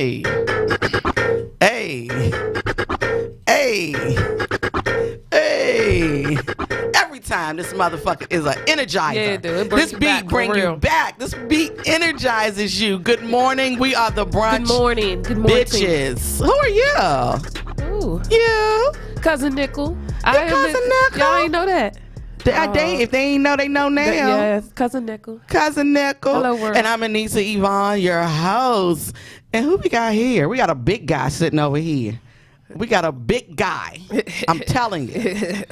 Hey. Hey. Hey. Hey. Every time this motherfucker is an energizer. Yeah, dude. This beat bring you back. This beat energizes you. Good morning. We are the Brunch. Good morning. Good morning. Bitches. Who are you? Ooh. You. Cousin Nickel. Cousin Nickel. Y'all ain't know that. If they ain't know, they know now. Yes, Cousin Nickel. Cousin Nickel. Hello, world. And I'm Anissa Yvonne, your host. And who we got here? We got a big guy sitting over here. We got a big guy. I'm telling you.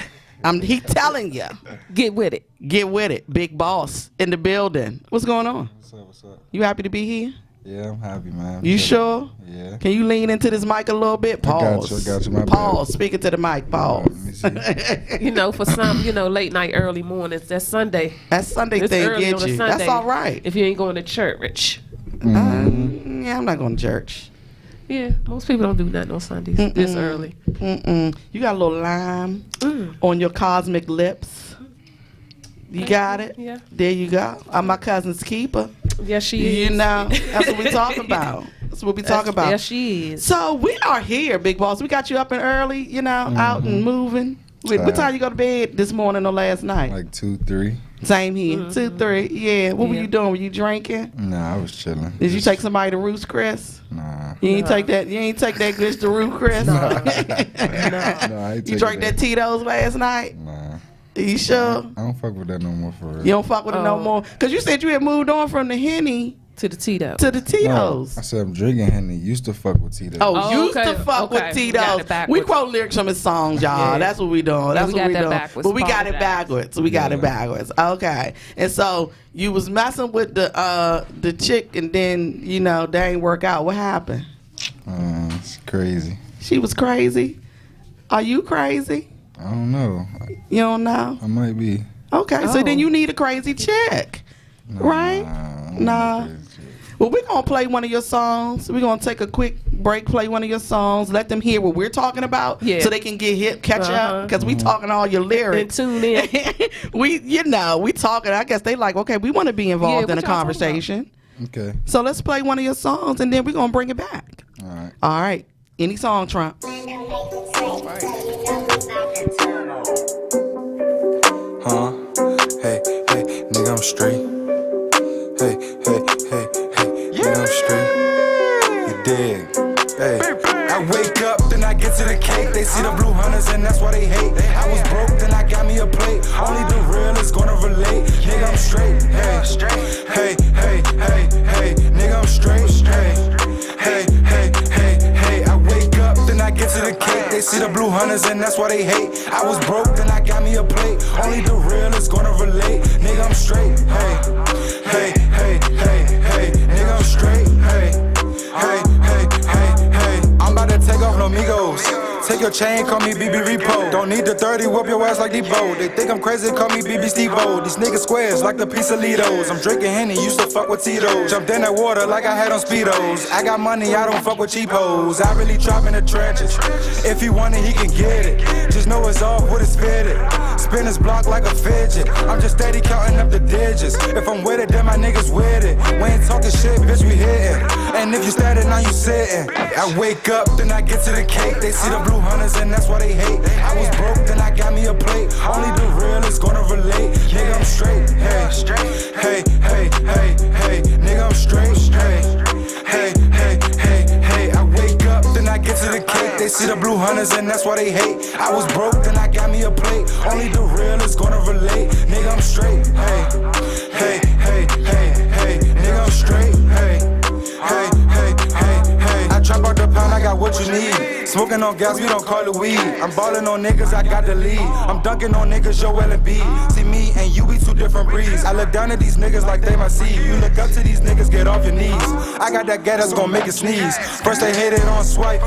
He telling you. Get with it. Get with it. Big boss in the building. What's going on? What's up? You happy to be here? Yeah, I'm happy, man. You sure? Yeah. Can you lean into this mic a little bit? Pause. I got you. My Pause. bad. Speaking to the mic. Pause. For some, late night, early mornings, that's Sunday. That Sunday It's thing early get on a you. Sunday That's all right. if you ain't going to church. Yeah, I'm not going to church. Yeah, most people don't do nothing on Sundays this early. You got a little lime on your cosmic lips. You got it? Yeah. There you go. I'm my cousin's keeper. Yes, she is. That's what we talking about. That's what we talking about. Yes, she is. So we are here, Big Boss. We got you up and early, out and moving. What time you go to bed this morning or last night? Like 2, 3. Same here. 2, 3. Yeah. What were you doing? Were you drinking? Nah, I was chilling. Did you take somebody to Roost, Chris? Nah. You ain't take that. You ain't take that glitch to Roost, Chris. No, I ain't You drank that Tito's last night? Nah. You sure? I don't fuck with that no more for real. You don't fuck with it no more? Because you said you had moved on from the Henny To the Tito. to the Tito's. No, I said I'm drinking Henny. Used to fuck with Tito's. Used okay. to fuck with We got Tito's. it backwards. We quote lyrics from his songs, y'all. Yeah. That's what we doing. That's we what got we that doing. backwards. But we got it Apologize. backwards. We got it backwards. Okay. And so you was messing with the chick, and then they ain't work out. What happened? It's crazy. She was crazy. Are you crazy? I don't know. You don't know? I might be. Okay, so then you need a crazy chick, right? Nah. Well, we're going to play one of your songs. We're going to take a quick break, play one of your songs, let them hear what we're talking about so they can get hip, catch up, because we talking all your lyrics. And tune in. we talking. I guess they like, okay, we want to be involved in a conversation. Okay. So let's play one of your songs, and then we're going to bring it back. All right. All right. Any song, Trump. Huh? Hey, nigga, I'm straight. Hey, nigga, I'm straight. You dig? Hey, I wake up, then I get to the cake. They see the blue hunters, and that's why they hate. I was broke, then I got me a plate. Only the real is gonna relate. Nigga, I'm straight. Hey, nigga, I'm straight. Hey, I wake up, then I get to the cake. They see the blue hunters, and that's why they hate. I was broke, then I got me a plate. Only the real is gonna relate. Nigga, I'm straight. Hey, nigga, I'm straight. Hey, I'm about to take off no Migos. Take your chain, call me BB Repo. Don't need the 30, whoop your ass like Debo. They think I'm crazy, call me BB Steve-O. These niggas squares like the piece of Litos. I'm drinking Henny, used to fuck with Tito's. Jumped in that water like I had on Speedos. I got money, I don't fuck with cheap hoes. I really trap in the trenches. If he want it, he can get it. Just know it's off with his fitted. Spin his block like a fidget. I'm just steady counting up the digits. If I'm with it, then my niggas with it. We ain't talking shit, bitch, we hitting. And if you started, now you sitting. I wake up, then I get to the cake. They see the blue hunters, and that's why they hate. I was broke, then I got me a plate. Only the real is gonna relate. Nigga, I'm straight. Hey, nigga, I'm straight. Hey, I wake up, then I get to the cake. They see the blue hunters, and that's why they hate. I was broke, then I got me a plate. Only the real is gonna relate. Nigga, I'm straight. Hey, nigga, I'm straight. Hey, I trap out the pound, I got what you need. Smoking on gas, we don't call it weed. I'm balling on niggas, I got the lead. I'm dunking on niggas, Joel and B. See me and you, we two different breeds. I look down at these niggas like they my seed. You look up to these niggas, get off your knees. I got that gat that's gonna make it sneeze. First they hit it on swipe,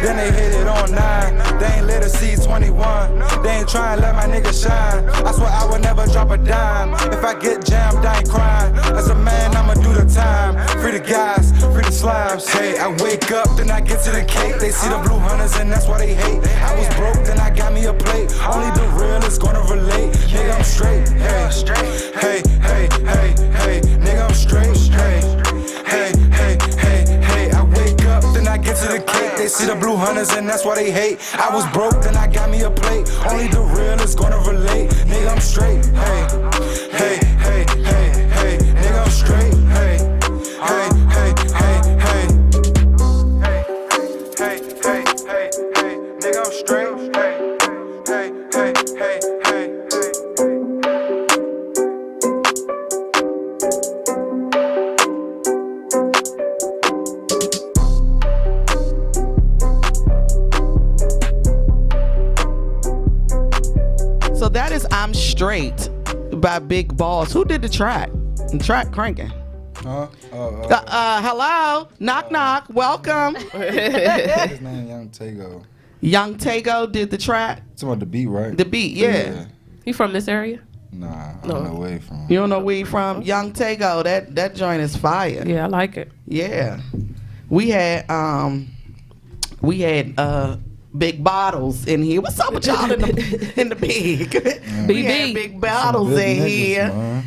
then they hit it on 9. They ain't let us see 21. They ain't trying to let my nigga shine. I swear I would never drop a dime. If I get jammed, I ain't crying. As a man, I'ma do the time. Free the guys, free the slimes. Hey, I wake up, then I get to the cake. They see the blue hunters, and that's why they hate. I was broke, then I got me a plate. Only the real is gonna relate. Nigga, I'm straight. Hey, nigga, I'm straight. Hey, I wake up, see the blue hunters and that's why they hate. I was broke, then I got me a plate. Only the real is gonna relate. Nigga, I'm straight. Hey, hey, hey, hey, hey. Nigga, I'm straight. Hey, hey, hey, hey, hey. Hey, hey, hey, hey. Nigga, I'm straight. Hey, hey, hey, hey, hey, hey. So that is I'm Straight by Big Boss. Who did the track? The track cranking. Hello? Knock, knock. Welcome. His name Young Tego. Young Tego did the track. It's about the beat, right? The beat, yeah. You from this area? Nah, I don't know where he from. You don't know where he from? Young Tego. That joint is fire. Yeah, I like it. Yeah. We had Big Bottles in here. What's up with y'all in the big? We had Big Bottles in here. Man.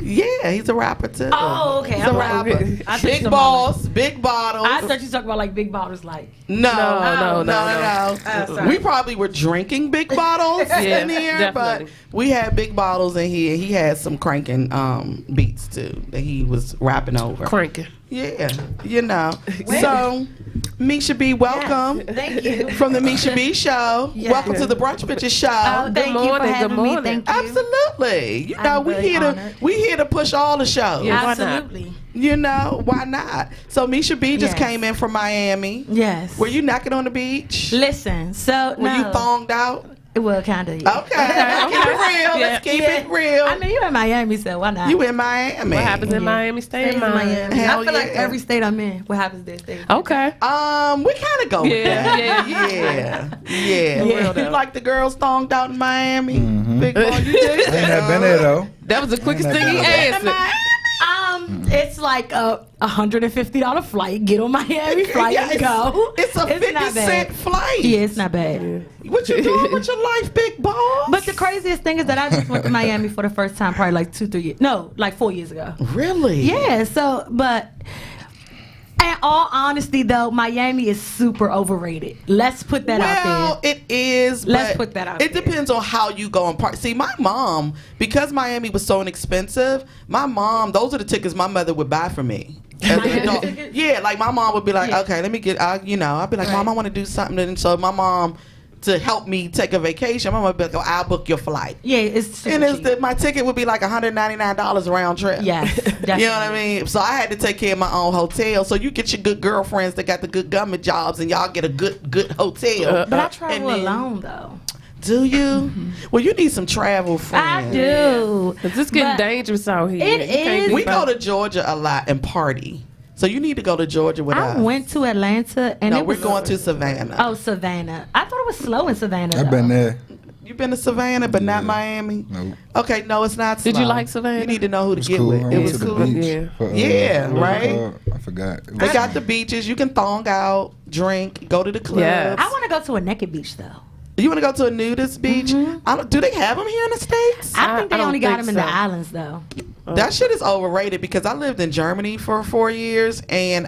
Yeah, he's a rapper too. Oh, okay. He's a rapper. Big Boss, Big Bottles. I thought you talking about like Big Bottles, like. No. We probably were drinking Big Bottles in here, definitely. but we had Big Bottles in here. He had some cranking beats too that he was rapping over. Cranking. Yeah, you know. So, Mishia B, welcome. Yes, thank you. From the Mishia B Show. Yes. Welcome to the Brunch Bitches Show. Oh, thank you for having me. Thank you. Absolutely. You know, I'm really honored. we here to push all the shows. Yeah, why not? Absolutely. You know, why not? So Mishia B just Yes. came in from Miami. Yes. Were you naked on the beach? Listen, so Were you thonged out? Well, kind of. Yeah. Okay. Let's keep it real. Let's keep it real. I mean, you in Miami, so why not? You in Miami. What happens in Miami, stay in Miami. Hell I feel like yeah. every state I'm in, what happens there stays. Okay. We kind of go with that. Yeah. You like the girls thonged out in Miami? Big boy, you did? I ain't never been there though. That was the quickest thing he answered. It's like a $150 flight. Get on Miami flight and go. It's a 50-cent flight. Yeah, it's not bad. What you doing with your life, Big Boss? But the craziest thing is that I just went to Miami for the first time probably like 2-3 years. No, like 4 years ago. Really? Yeah, so, but in all honesty, though, Miami is super overrated. Let's put that out Well, there. it is. Let's but put that out It there. depends on how you go and party. See, my mom, because Miami was so inexpensive, those are the tickets my mother would buy for me. As an adult. Yeah, like my mom would be like, okay, let me get, I'd be like, Mom, I want to do something. And so my mom, to help me take a vacation, my mom would be like, I'll book your flight. Yeah, it's super cheap. My ticket would be like $199 round trip. Yes, definitely. You know what I mean? So I had to take care of my own hotel. So you get your good girlfriends that got the good government jobs, and y'all get a good hotel. But I travel alone, though. Do you? Well, you need some travel friends. I do. Cause it's getting But dangerous out here. it You can't is. be We about- go to Georgia a lot and party. So you need to go to Georgia with us. I went to Atlanta, and No, it we're was going to Savannah. Oh, Savannah. I thought it was slow in Savannah. I've been there. You've been to Savannah, but not Miami? Nope. Okay, no, it's not slow. Did you like Savannah? You need to know who to It's get cool. with. I It went was to the cool. beach Yeah. for, Yeah, what was it right? called? I forgot. It They was- got the beaches. You can thong out, drink, go to the clubs. Yeah. I want to go to a naked beach, though. You want to go to a nudist beach? Do they have them here in the States? I think they I don't only got think them in the so. islands, though. That shit is overrated because I lived in Germany for 4 years and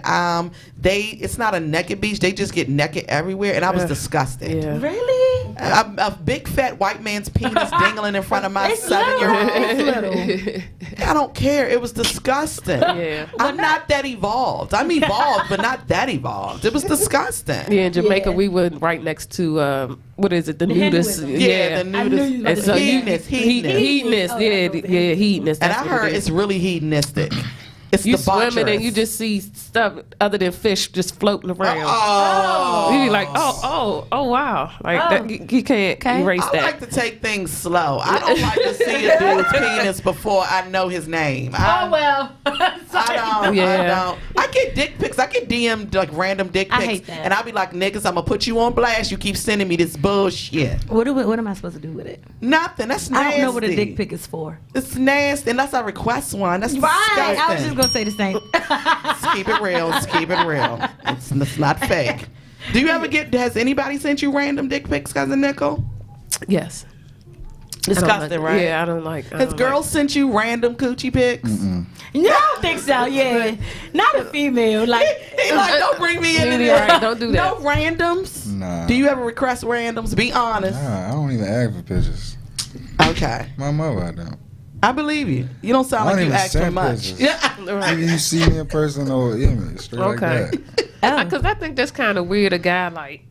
it's not a naked beach. They just get naked everywhere and I was disgusted. Yeah. Really? A big fat white man's penis dangling in front of my It's 7-year-old. It's little. I don't care. It was disgusting. Yeah. I'm not that evolved. I'm evolved, but not that evolved. It was disgusting. Yeah, in Jamaica, Yeah. we were right next to what is it? The nudist. Hinduism. Yeah, the I knew nudist. you was about And to so say you, Hedonist. hedonist, Oh, yeah, that's yeah, hedonist. And that's I what it heard is. it's really hedonistic. It's You debaucherous. swimming and you just see stuff other than fish just floating around. Oh. You be like, oh, wow, like Oh. that, you can't erase I that. like to take things slow. I don't like to see a dude's penis before I know his name. Oh, well. I don't. Yeah. I get dick pics. I get DM'd like random dick pics. I hate that. And I'll be like, niggas, I'm going to put you on blast. You keep sending me this bullshit. What am I supposed to do with it? Nothing. That's nasty. I don't know what a dick pic is for. It's nasty. Unless I request one. That's Right. disgusting. I was just going to say the same. Let's keep it real. Let's keep it real. It's not fake. Do you ever has anybody sent you random dick pics, Cousin Nickel? Yes. Disgusting, right? Yeah, I don't like. Has girls sent you random coochie pics? No, I don't think so. Yeah, not a female. Like, He like, don't bring me into Yeah, this. right, don't do that. No randoms. Nah. Do you ever request randoms? Be honest. Nah, I don't even ask for pictures. Okay, My mother, I don't. I believe you. You don't sound I like don't you even ask for send much. pictures. Yeah. Right. You see me in person or image, straight Okay. like that. Because I think that's kind of weird. A guy like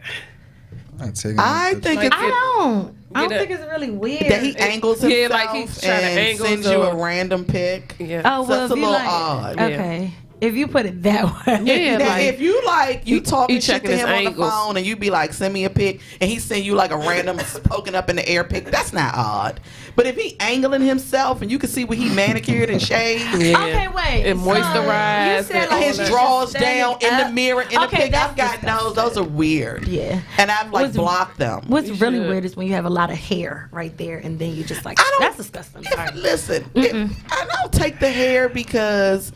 I take I pictures. think Like, it's I don't Get a- think it's really weird. that he angles himself Yeah, like he's trying to and angle sends you a himself. random pic. yeah. Oh So well, it's a if you little like, odd. okay. If you put it that way, Yeah, Now, like- if you like, you talking he shit to checking his him on the angles. phone, and you be like, "Send me a pic," and he send you like a random poking up in the air pic. That's not odd. But if he angling himself, and you can see where he manicured and shaved, Yeah. Okay, wait. And So, moisturized you said, and like, his he's drawers standing down in the up. mirror in the Okay, pic, that's I've got disgusting. those are weird. Yeah. And I've like What's- blocked them. What's You really should. weird is when you have a lot of hair right there, and then you just like, I don't- that's disgusting. Sorry. Listen, I don't take the hair because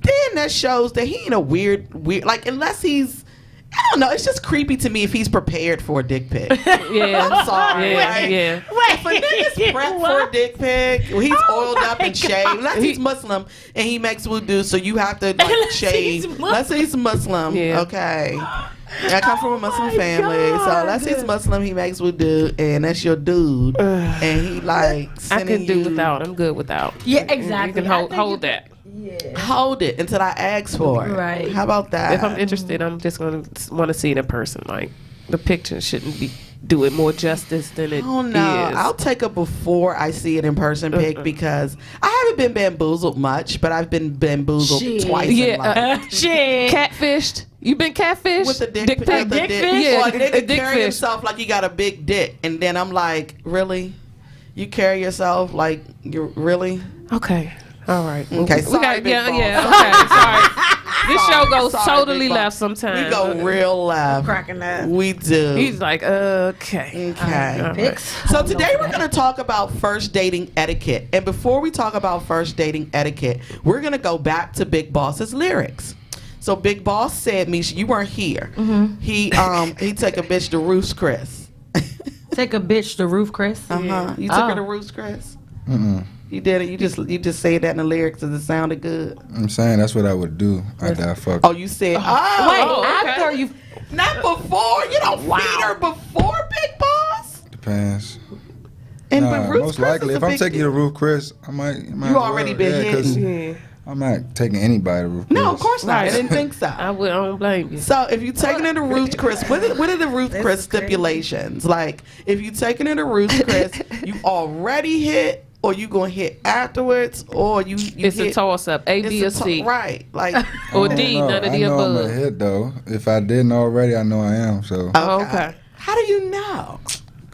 then that shows that he ain't a weird like unless he's I don't know. It's just creepy to me if he's prepared for a dick pic. Yeah. I'm sorry. Yeah, right? yeah. If a nigga's prepped for a dick pic, well, he's Oh oiled up my and shaved. Unless he's Muslim and he makes wudu, so you have to like Unless shave. he's Muslim. Unless he's Muslim, Yeah. okay. I come from a Muslim my family, so God. unless he's Muslim, he makes wudu, and that's your dude, and he like I sending can do you- without. I'm good without. Yeah, exactly. You can I hold, think hold that. Yeah. Hold it until I ask for it. Right. How about that? If I'm interested, I'm just gonna want to see it in person. Like the picture shouldn't be do it more justice than it Oh no! is. I'll take a before I see it in person pic because I haven't been bamboozled much, but I've been bamboozled Shit. twice. Yeah, in life. Shit. Catfished. You been catfished With the dick, pic? with the Dick dick, fish? Yeah, or a nigga a dick carry fish. himself like he got a big dick, and then I'm like, really? You carry yourself like you're really? Okay. All right. Okay, We sorry, got big yeah, boss. yeah. Okay. Sorry. This show goes Sorry, totally big boss. left sometimes. We go real left. Cracking up. We do. He's like, okay. Okay. All right. Pics. So today we're going to talk about first dating etiquette. And before we talk about first dating etiquette, we're going to go back to Big Boss's lyrics. So Big Boss said, Misha, you weren't here. He took a bitch to Roost Chris. Take a bitch to roof, Chris. Uh-huh. You took her Oh. to Roost Chris? Mm-mm. You did it. You just say that in the lyrics because it sounded good. I'm saying that's what I would do. After I fuck. Oh, you said, Wait, okay. after you. not before. You don't feed her before Big Boss. Depends. And Nah, but Roost most Chris likely, is if a I'm big taking you deal. to Roof Chris, I might. You already been hit. 'cause Yeah. I'm not taking anybody to Roof Chris. No, of course not. I Right. didn't think so. I don't blame you. So if you taking her to Ruth Chris, what are the Ruth Chris stipulations? Like if you taking her to Ruth Chris, you already hit, or you gonna hit afterwards, or you It's hit, a toss up. A, B, or it's a C. Right? Like Or I don't D, know. none of I the know I'm a above. hit though. If I didn't already, I know I am. So, Oh, okay. How do you know?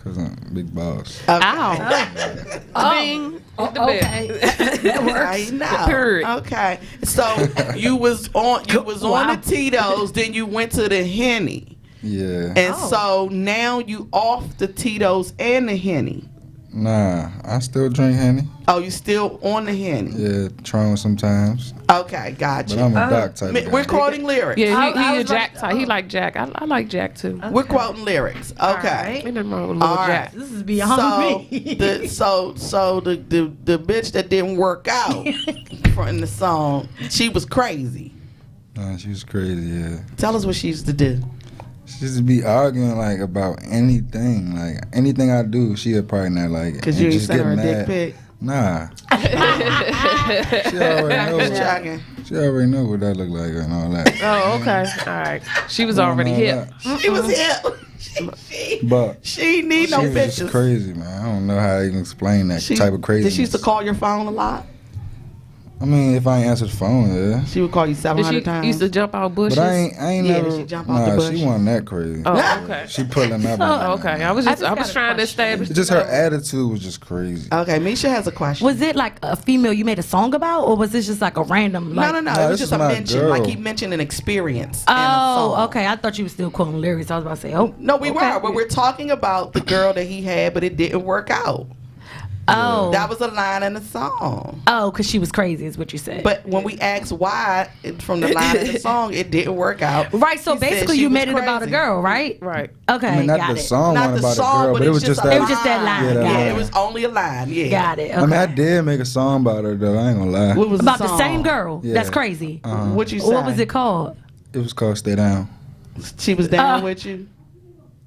cause I'm big boss. Okay. Ow. Bing. Hit the bell. I know. Period. Okay. So you was on Wow. the Tito's, then you went to the Henny. Yeah. And so now you off the Tito's and the Henny. Nah, I still drink Henny. Oh, you still on the Henny? Yeah, Tron sometimes. Okay, gotcha. But I'm a doc type of guy. We're quoting lyrics. Yeah, I he a was Jack like, type. He like Jack. I like Jack too. We're quoting lyrics. Okay. right. Ain't nothing wrong with little All Jack. right. This is beyond So me. the bitch that didn't work out from the song, she was crazy. Nah, she was crazy, yeah. Tell us what she used to do. She just be arguing like about anything. Like anything I do, she'll probably not like it. Cause and you ain't just sent get her a mad. dick pic. Nah. She already Just know. checking. She already know what that look like and all that. Oh, okay. All right. She was already All hip. that. She was hip. But She need she no was pictures. just crazy, man. I don't know how to even explain that type of craziness. Did she used to call your phone a lot? I mean, if I ain't answer the phone, yeah. She would call you Did 700 she times. used to jump out bushes? But I ain't Yeah, never. she jump out the nah, bush. she wasn't that crazy. Oh, okay. She pulling up. Oh, okay. I was just got a trying to question. establish. It's just her attitude was just crazy. Okay, Misha has a question. Was it like a female you made a song about, or was this just like a random? Like, no. It Nah, was this just is a my mention. girl. Like he mentioned an experience. in a Oh, song. okay. I thought you were still quoting lyrics. I was about to say, oh. No, we okay. were, but we're talking about the girl that he had, but it didn't work out. Oh. That was a line in the song. Oh, because she was crazy is what you said. But when we asked why from the line in the song, it didn't work out. Right, so He said basically she you was made it about a crazy. girl, right? Right. Okay, I mean, not got the it. song Not one the about song, a girl, but but it was just that. It was just that line. Yeah, that Yeah, line. it was only a line. Yeah. Got it. Okay. I mean, I did make a song about her though. I ain't gonna lie. What was About the the song? same girl. Yeah. That's crazy. What you say? What was it called? It was called "Stay Down." She was down with you.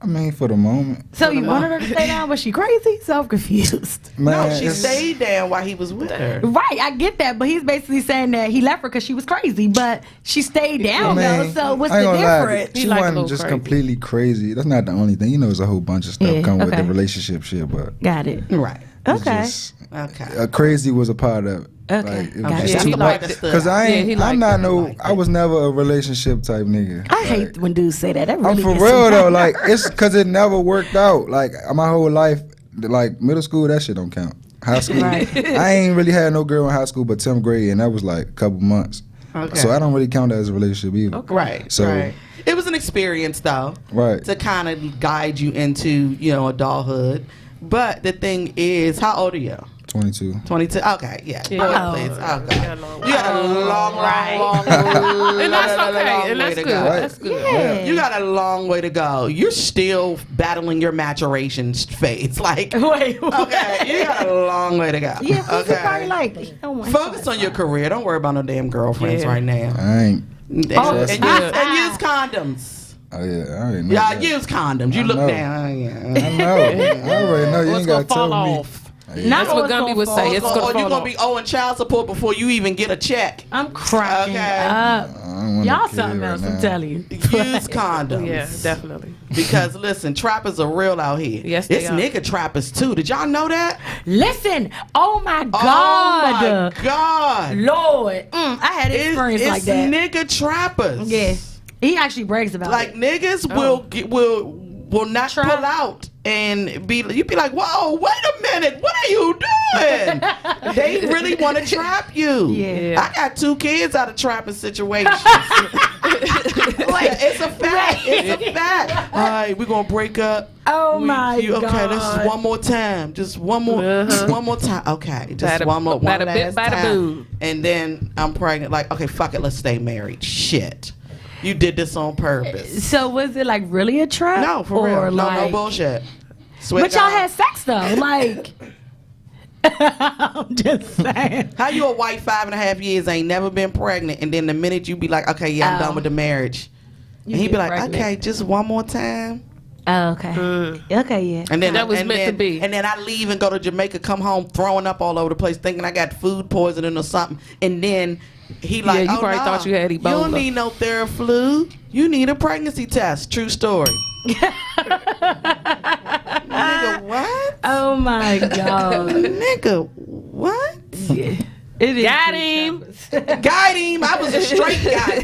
I mean, for the moment. So you wanted her to stay down, but she crazy? So I'm confused. Man, No, she it's- stayed down while he was with her. Right, I get that, but he's basically saying that he left her because she was crazy, but she stayed down though. So what's I ain't the gonna lie, difference? She He like a wasn't little just crazy. completely crazy. That's not the only thing. You know, there's a whole bunch of stuff Yeah, come with okay. the relationship shit, but Got it. Right. it's Okay. just- Okay. crazy was a part of it. Okay. Like, it Gotcha. was just Yeah, too he much. liked it. Cause I Yeah, ain't, he I'm liked not it. no, liked I was never a relationship type nigga. I hate when dudes say that. That I'm really for gets real me. though. Like it's cause it never worked out. Like my whole life, like middle school, that shit don't count. High school, Right. I ain't really had no girl in high school but 10th grade, and that was like a couple months. Okay. So I don't really count that as a relationship either. Right. So- right. It was an experience though. Right. To kind of guide you into, adulthood. But the thing is, how old are you? 22. 22. Okay, yeah. Yeah. Boy, Oh. please. Oh, You got God. a long You got a long, Right. long, And that's long okay. And way that's to good. go. Right. That's good. Yeah. You got a long way to go. You're still battling your maturation phase. Like, Wait. okay, you got a long way to go. Yeah, who's okay. probably like, oh my Focus God. on your career. Don't worry about no damn girlfriends Yeah. right now. I ain't. And, Oh, and, yeah. use condoms. Oh yeah, I already know. Yeah, that. use condoms. You I look know. down. I Yeah. know. I already know. You What's ain't gonna gotta tell fall me. off? Yeah. Not That's what what's Gumby gonna would fall say. off. It's Or gonna you're fall gonna off. be owing child support before you even get a check. I'm cracking Okay. up. I don't want Y'all no kid something right else, now. I'm telling you. Use condoms. Yeah, definitely. Because listen, trappers are real out here. Yes, they it's are. nigga trappers too. Did y'all know that? Listen, oh my Oh God. my God. Lord. I had experience It's like that. nigga trappers. Yeah. He actually brags about Like it. niggas will not Trap. pull out and you be like, whoa, wait a minute, what are you doing? They really want to trap you. Yeah. I got 2 kids out of trapping situations. It's a fact. It's a fact. All right, we're gonna break up. Oh my Okay, God. this is one more time. Just one more time. Okay, just Bada- one bada last bit, bada time. boom. And then I'm pregnant. Like, okay, fuck it, let's stay married. Shit. You did this on purpose. So was it like really a trap? No, for real. Or No like, bullshit. Swear But to y'all God. had sex though. Like, I'm just saying. How you a white 5.5 years, ain't never been pregnant, and then the minute you be like, okay, yeah, I'm Oh. done with the marriage. You And he be get like, pregnant. okay, just one more time. Oh, okay. Okay, yeah. And then That was and meant then, to be. And then I leave and go to Jamaica, come home throwing up all over the place, thinking I got food poisoning or something. And then he like, you oh, probably nah, thought you had You Ebola. don't need no Theraflu. You need a pregnancy test. True story. Nigga, what? Oh my God. Nigga, what? It is Got true him. trappers. Got him. I was a straight guy.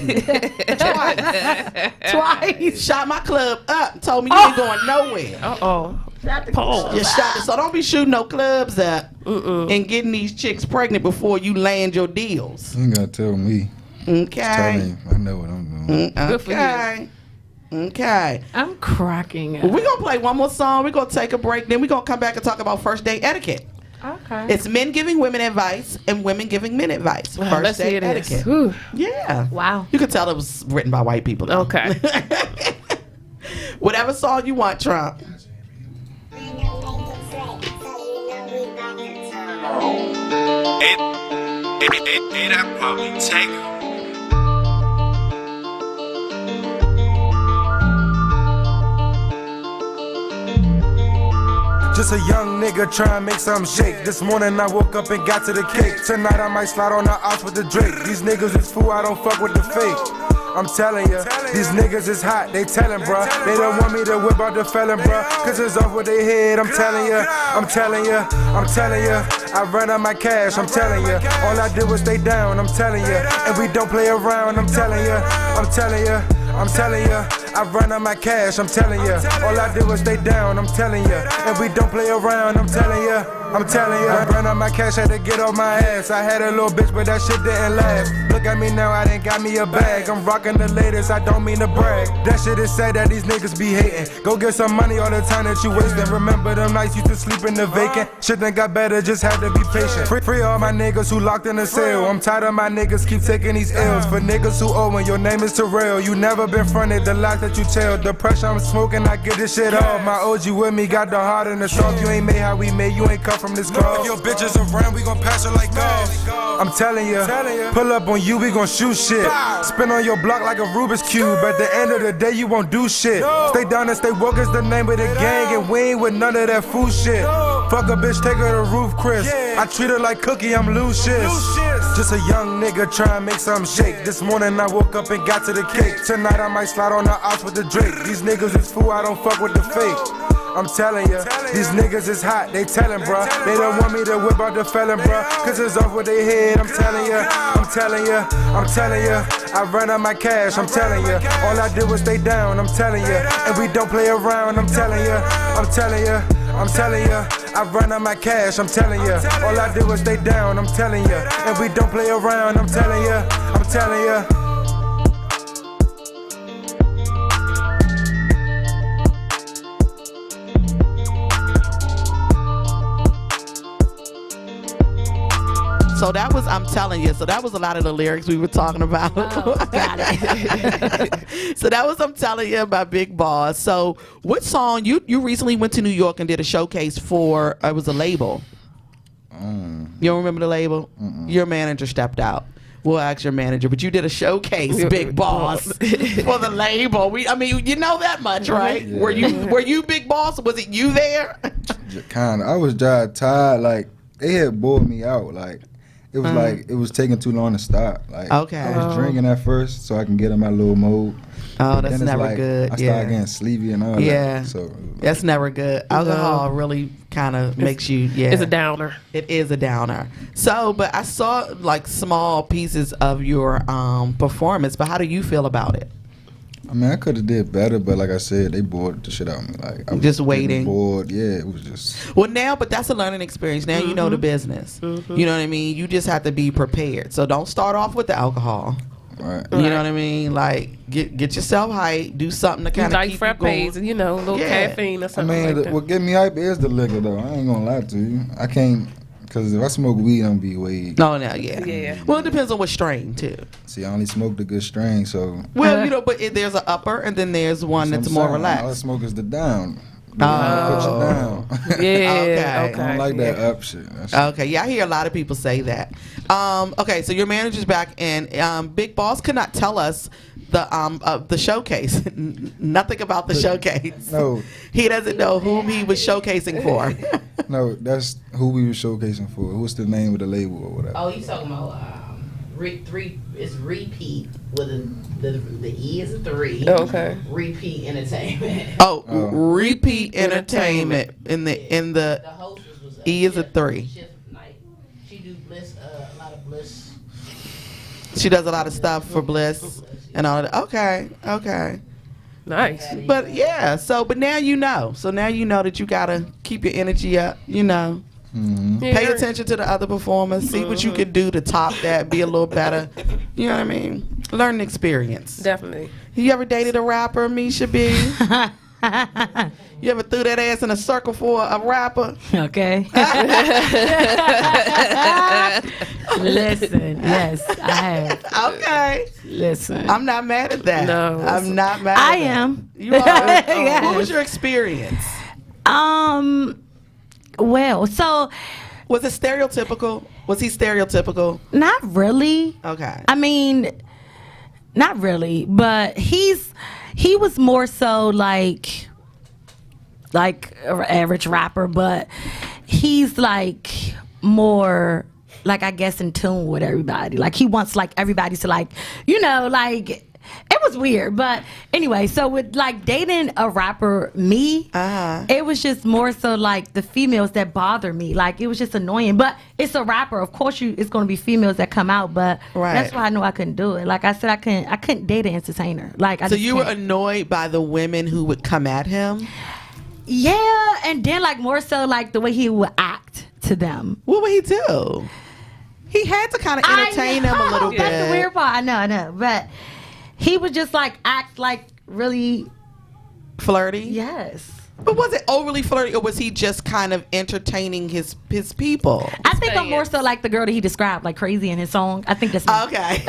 Twice. Shot my club up and told me you ain't going nowhere. Uh-oh. Pause. You shot it. So don't be shooting no clubs up and getting these chicks pregnant before you land your deals. You ain't gotta tell me. Tell Okay. me. I know what I'm doing. Good for you. Okay. Okay. I'm cracking up. Well, we're going to play one more song. We're going to take a break. Then we're going to come back and talk about first date etiquette. Okay. It's men giving women advice and women giving men advice. Well, let's First date hear this. etiquette. Whew. Yeah. Wow. You could tell it was written by white people. Though. Okay. Whatever song you want, Trump. That probably take her. Just a young nigga trying to make something shake. This morning I woke up and got to the cake. Tonight I might slide on the ops with the Drake. These niggas is fool, I don't fuck with the fake. I'm telling ya, these niggas is hot, they tellin', bruh. They don't want me to whip out the felon, bruh. Cause it's off with their head, I'm telling ya, I'm telling ya, I'm telling ya. I run out my cash, I'm telling ya. All I do is stay down, I'm telling ya. And we don't play around, I'm telling ya, I'm telling ya, I'm telling ya. I run out my cash, I'm telling ya. All I do is stay down, I'm telling ya. And we don't play around, I'm telling ya. I'm telling ya. I ran out my cash, had to get off my ass. I had a little bitch, but that shit didn't last. Look at me now, I done got me a bag. I'm rocking the latest, I don't mean to brag. That shit is sad that these niggas be hating. Go get some money all the time that you wasting. Remember them nights used to sleep in the vacant. Shit done got better, just had to be patient. Free all my niggas who locked in the cell. I'm tired of my niggas keep taking these L's. For niggas who owe when your name is Terrell. You never been fronted, the lies that you tell. The pressure I'm smoking, I get this shit off. My OG with me, got the heart in the soft. You ain't made how we made, you ain't come from this car. If your bitches around, we gon' pass her like golf. I'm telling ya, pull up on you, we gon' shoot shit. Spin on your block like a Rubik's Cube. At the end of the day, you won't do shit. Stay down and stay woke is the name of the gang. And we ain't with none of that fool shit. Fuck a bitch, take her to roof, Chris. I treat her like Cookie, I'm loose shit. Just a young nigga trying to make something shake. This morning I woke up and got to the cake. Tonight I might slide on the ops with the Drake. These niggas is fool, I don't fuck with the fake. I'm telling ya, these niggas is hot, they tellin', bruh. They don't want me to whip out the felon, bruh. Cause it's off with their head, I'm telling ya, I'm telling ya, I'm telling ya. I run out my cash, I'm telling ya. All I do is stay down, I'm telling ya. And we don't play around, I'm telling ya, I'm telling ya, I'm telling ya. I run out my cash, I'm telling ya. All I do is stay down, I'm telling ya. And we don't play around, I'm telling ya, I'm telling ya. So that was, I'm telling you, so that was a lot of the lyrics we were talking about. Oh, got it. So that was I'm Telling You by Big Boss. So what song, you recently went to New York and did a showcase for, it was a label. You don't remember the label? Your manager stepped out. We'll ask your manager, but you did a showcase, Big Boss, for the label. I mean, you know that much, right? Yeah. Were you Big Boss? Was it you there? Kind of. I was tired. Like, they had bored me out. Like, it was like it was taking too long to stop. Like, Okay. I was drinking at first so I can get in my little mode. Oh, that's Then it's never like, good. I started getting sleepy and all that. So That's never good. Alcohol really kind of makes you, It's a downer. It is a downer. So, but I saw like small pieces of your performance, but how do you feel about it? I mean, I could have did better, but like I said, they bored the shit out of me. Like, I was just waiting. Bored. Yeah, it was just. Well, now, but that's a learning experience. Now you know the business. You know what I mean? You just have to be prepared. So don't start off with the alcohol. Right. You know what I mean? Like, get yourself hyped. Do something to kind of keep you going. And, a little caffeine or I something mean, like that. what get me hype is the liquor, though. I ain't gonna lie to you. I can't, because if I smoke weed, I'm be way. Oh, no, yeah. Well, it depends on what strain, too. See, I only smoke the good strain, so. Well, but there's an upper, and then there's one that's more relaxed. All I smoke is the down. Put you Yeah. down. Okay. I don't like that up shit. Okay, yeah, I hear a lot of people say that. Okay, so your manager's back, and Big Boss could not tell us the showcase. Nothing about the showcase. No, he doesn't know whom he was showcasing for. No, that's who we were showcasing for. What's the name of the label or whatever? Oh, you talking about it's repeat with the E is a 3. Okay. Repeat Entertainment. Oh, Repeat Entertainment in the hostess was E is a 3. She do Bliss, a lot of Bliss. She does a lot of stuff for Bliss and all that. Okay. Nice. But yeah, but now you know. So now you know that you gotta keep your energy up. You know. Mm-hmm. Pay attention to the other performers. See what you can do to top that. Be a little better. You know what I mean? Learning experience. Definitely. You ever dated a rapper, Mishia B? You ever threw that ass in a circle for a rapper? Okay. Listen, yes, I have. Okay. Listen. I'm not mad at that. No. I'm not mad I at that. am. You are? Yes. What was your experience? Well, so Was it stereotypical? Was he stereotypical? not really. Okay. I mean, not really, but he was more so like an average rapper, but he's like more like, I guess, in tune with everybody. Like, he wants like everybody to like, like It was weird, but anyway, so with like dating a rapper, it was just more so like the females that bother me. Like it was just annoying. But it's a rapper, of course. It's going to be females that come out, but that's why I know I couldn't do it. Like I said, I couldn't date an entertainer. Like so you were annoyed by the women who would come at him. Yeah, and then like more so like the way he would act to them. What would he do? He had to kind of entertain them a little bit. That's the weird part. I know, but he would just like act like really flirty. Yes. But was it overly flirty, or was he just kind of entertaining his people? I think I'm more so like the girl that he described, like crazy in his song. I think that's me. Okay.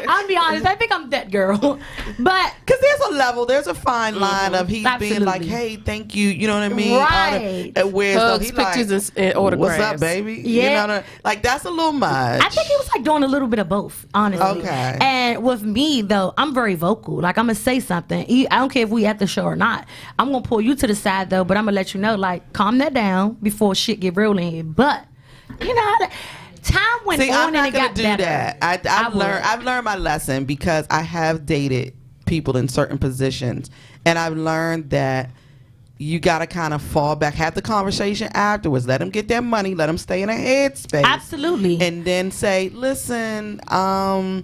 I'll be honest. I think I'm that girl. But because there's a fine line of he's being like, "Hey, thank you," you know what I mean? Right. Where's those pictures and autographs? What's up, baby? Yeah. You know, like that's a little much. I think he was like doing a little bit of both, honestly. Okay. And with me though, I'm very vocal. Like I'm gonna say something. I don't care if we at the show or not. I'm gonna pull you to the side though, but I'm gonna let you know, like, calm that down before shit get real in here. But you know, time went on and it got better. That. I've learned my lesson because I have dated people in certain positions, and I've learned that you gotta kind of fall back, have the conversation afterwards, let them get their money, let them stay in a headspace. Absolutely. And then say, listen, I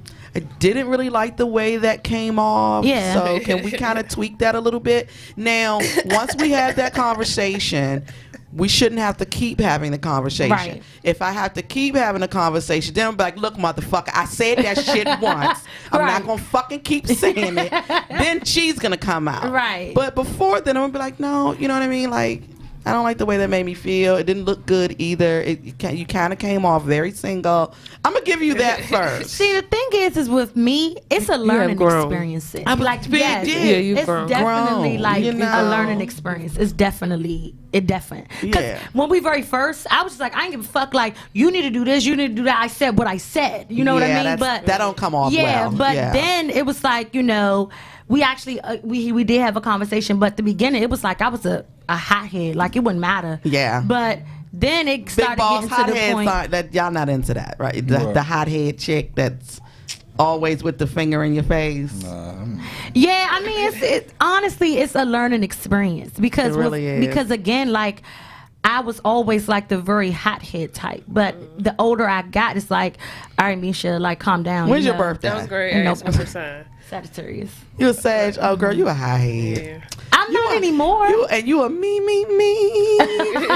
didn't really like the way that came off. Yeah. So can we kind of tweak that a little bit? Now, once we have that conversation, we shouldn't have to keep having the conversation. Right. If I have to keep having the conversation, then I'm like, look, motherfucker, I said that shit once. I'm not going to fucking keep saying it. Then she's going to come out. Right. But before then, I'm going to be like, no, you know what I mean? Like, I don't like the way that made me feel. It didn't look good either. You kind of came off very single. I'm going to give you that first. See, the thing is with me, it's a learning experience. I'm like, yes, it's definitely like you know? a learning experience. It's definitely. Because when we very first, I was just like, I ain't give a fuck. Like, you need to do this, you need to do that. I said what I said. You know what I mean? But that don't come off well. Yeah, but then it was like, you know, we actually we did have a conversation. But at the beginning, it was like I was a hothead. Like it wouldn't matter. Yeah. But then it started getting to the point that y'all not into that, right? The hothead chick that's always with the finger in your face. Yeah, I mean, it's honestly, it's a learning experience because it really is. Because again, like I was always like the very hothead type, but the older I got, it's like, all right, Mishia, like calm down. When's your birthday? That was great. What's your sign? Sagittarius. You a Sag? Oh, girl, you a hothead. Yeah. I'm not anymore. You a me.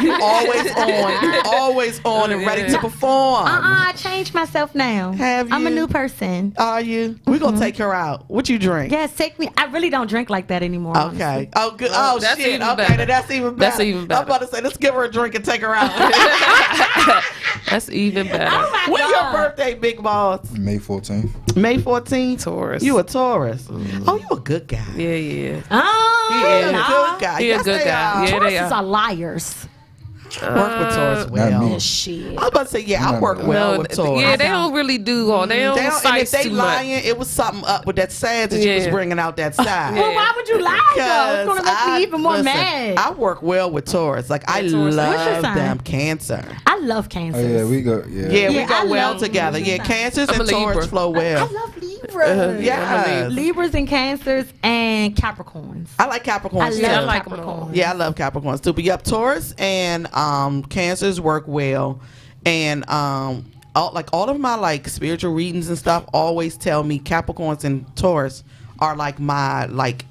You always on and ready to perform. I changed myself now. Have you? I'm a new person. Are you? We're gonna take her out. What you drink? Yes, take me. I really don't drink like that anymore. Okay. Honestly. Oh, good. Oh, that's shit. even Okay, better. then that's even better. That's even better. I'm about to say, let's give her a drink and take her out. That's even better. Oh my When's God. your birthday, Big Boss? May 14th. May 14th? Taurus. You a Taurus. Oh, you a good guy. Yeah. Oh, He is a no. good guy. He a Yes, good they guy. are. Yeah, they Tauruses are. are liars. Work with Taurus well. me. Shit. I was about to say, yeah, I work well with Taurus. Yeah, they don't really do all. They don't and if size they too lying, much. it was something up with that Sag that you was bringing out that side. Well, why would you lie though? It's gonna make me even more mad. I work well with Taurus. Like I Taurus. What's your love sign? them. Cancer. I love Cancer. Oh yeah, we go. Yeah. Yeah, we Yeah, go I well love together. Libra. Yeah, Cancers I'm and a Taurus Libra. flow I well. love Libras. Yes. Libras and Cancers and Capricorns. I like Capricorns I too. love I like Capricorns. Yeah, I love Capricorns too. But yep, Taurus and Cancers work well, and all of my like spiritual readings and stuff always tell me Capricorns and Taurus are like my like